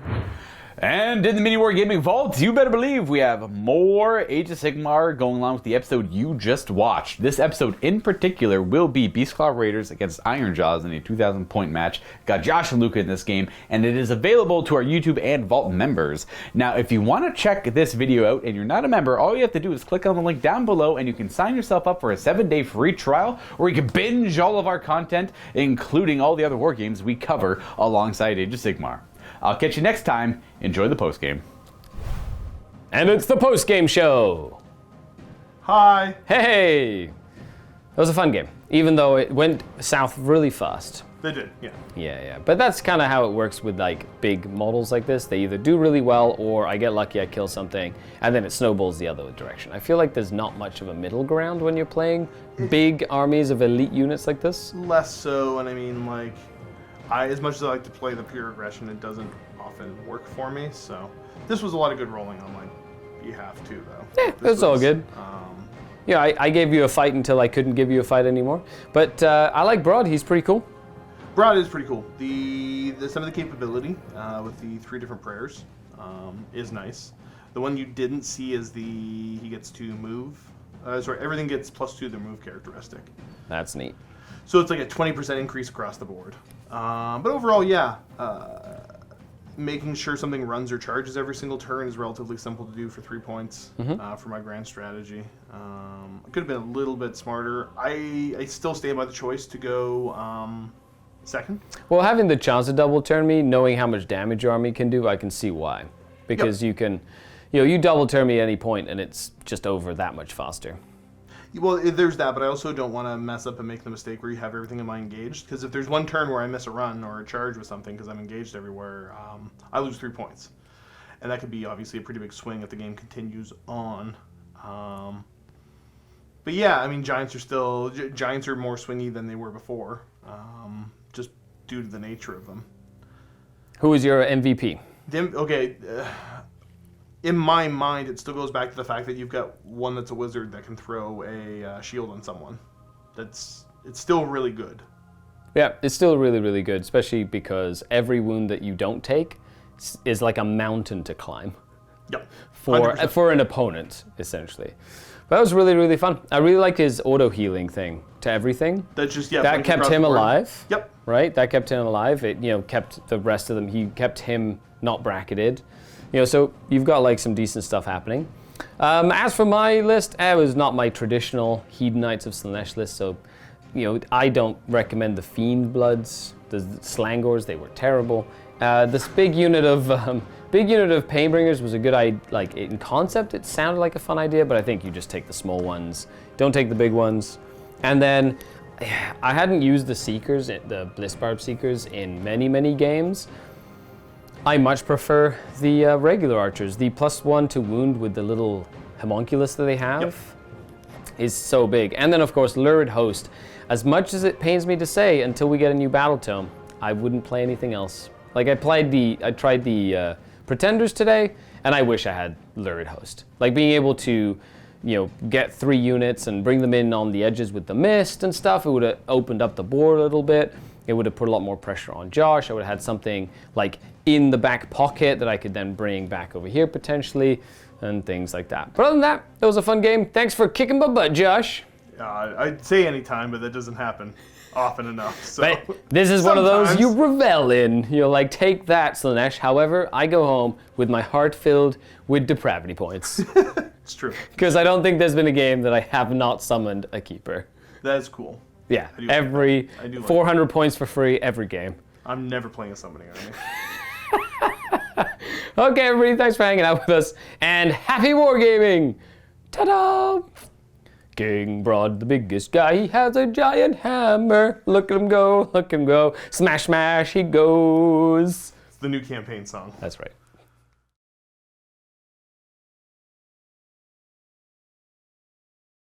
And in the MiniWarGaming Vault, you better believe we have more Age of Sigmar going along with the episode you just watched. This episode in particular will be Beastclaw Raiders against Ironjawz in a 2,000-point match. Got Josh and Luca in this game, and it is available to our YouTube and Vault members. Now, if you want to check this video out and you're not a member, all you have to do is click on the link down below and you can sign yourself up for a 7-day free trial where you can binge all of our content, including all the other war games we cover alongside Age of Sigmar. I'll catch you next time. Enjoy the postgame. And it's the post game show. Hi. Hey! That was a fun game, even though it went south really fast. They did, yeah. Yeah. But that's kind of how it works with like big models like this. They either do really well or I get lucky, I kill something, and then it snowballs the other direction. I feel like there's not much of a middle ground when you're playing big armies of elite units like this. Less so, and I mean, like, as much as I like to play the pure aggression, it doesn't often work for me, so this was a lot of good rolling on my behalf too, though. Yeah, it's all good. Yeah, I gave you a fight until I couldn't give you a fight anymore. But I like Broad, he's pretty cool. Broad is pretty cool. Some of the capability with the 3 different prayers is nice. The one you didn't see is he gets to move. Everything gets +2 to their move characteristic. That's neat. So it's like a 20% increase across the board. But overall, yeah, making sure something runs or charges every single turn is relatively simple to do for 3 points for my grand strategy. I could have been a little bit smarter. I still stand by the choice to go second. Well, having the chance to double turn me, knowing how much damage your army can do, I can see why. Because you can, you double turn me at any point and it's just over that much faster. Well, there's that, but I also don't want to mess up and make the mistake where you have everything in my engaged. Because if there's one turn where I miss a run or a charge with something because I'm engaged everywhere, I lose 3 points. And that could be obviously a pretty big swing if the game continues on. But But yeah, I mean, giants are more swingy than they were before, just due to the nature of them. Who is your MVP? In my mind, it still goes back to the fact that you've got one that's a wizard that can throw a shield on someone. It's still really good. Yeah, it's still really, really good, especially because every wound that you don't take is like a mountain to climb. Yep. 100%. For an opponent, essentially. But that was really, really fun. I really like his auto healing thing to everything. That just that kept him alive. Yep. Right. That kept him alive. It kept the rest of them. He kept him not bracketed. So you've got like some decent stuff happening. As for my list, it was not my traditional Hedonites of Slaanesh list. So, I don't recommend the Fiend Bloods, the Slangors. They were terrible. This big unit of Painbringers was a good idea. Like in concept, it sounded like a fun idea, but I think you just take the small ones. Don't take the big ones. And then I hadn't used the Seekers, the Blissbarb Seekers, in many, many games. I much prefer the regular archers. The +1 to wound with the little homunculus that they have is so big. And then, of course, Lurid Host. As much as it pains me to say, until we get a new battle tome, I wouldn't play anything else. Like I tried the Pretenders today, and I wish I had Lurid Host. Like being able to, get 3 units and bring them in on the edges with the mist and stuff. It would have opened up the board a little bit. It would have put a lot more pressure on Josh. I would have had something like in the back pocket that I could then bring back over here potentially, and things like that. But other than that, it was a fun game. Thanks for kicking my butt, Josh. I'd say anytime, but that doesn't happen often enough. So but this is one of those you revel in. Like, take that, Slaanesh. However, I go home with my heart filled with depravity points. It's true. Because I don't think there's been a game that I have not summoned a keeper. That is cool. Yeah, every 400 points for free every game. I'm never playing a summoning army. Okay, everybody, thanks for hanging out with us, and happy wargaming! Ta-da! King Broad, the biggest guy, he has a giant hammer. Look at him go, look at him go. Smash, smash, he goes. It's the new campaign song. That's right.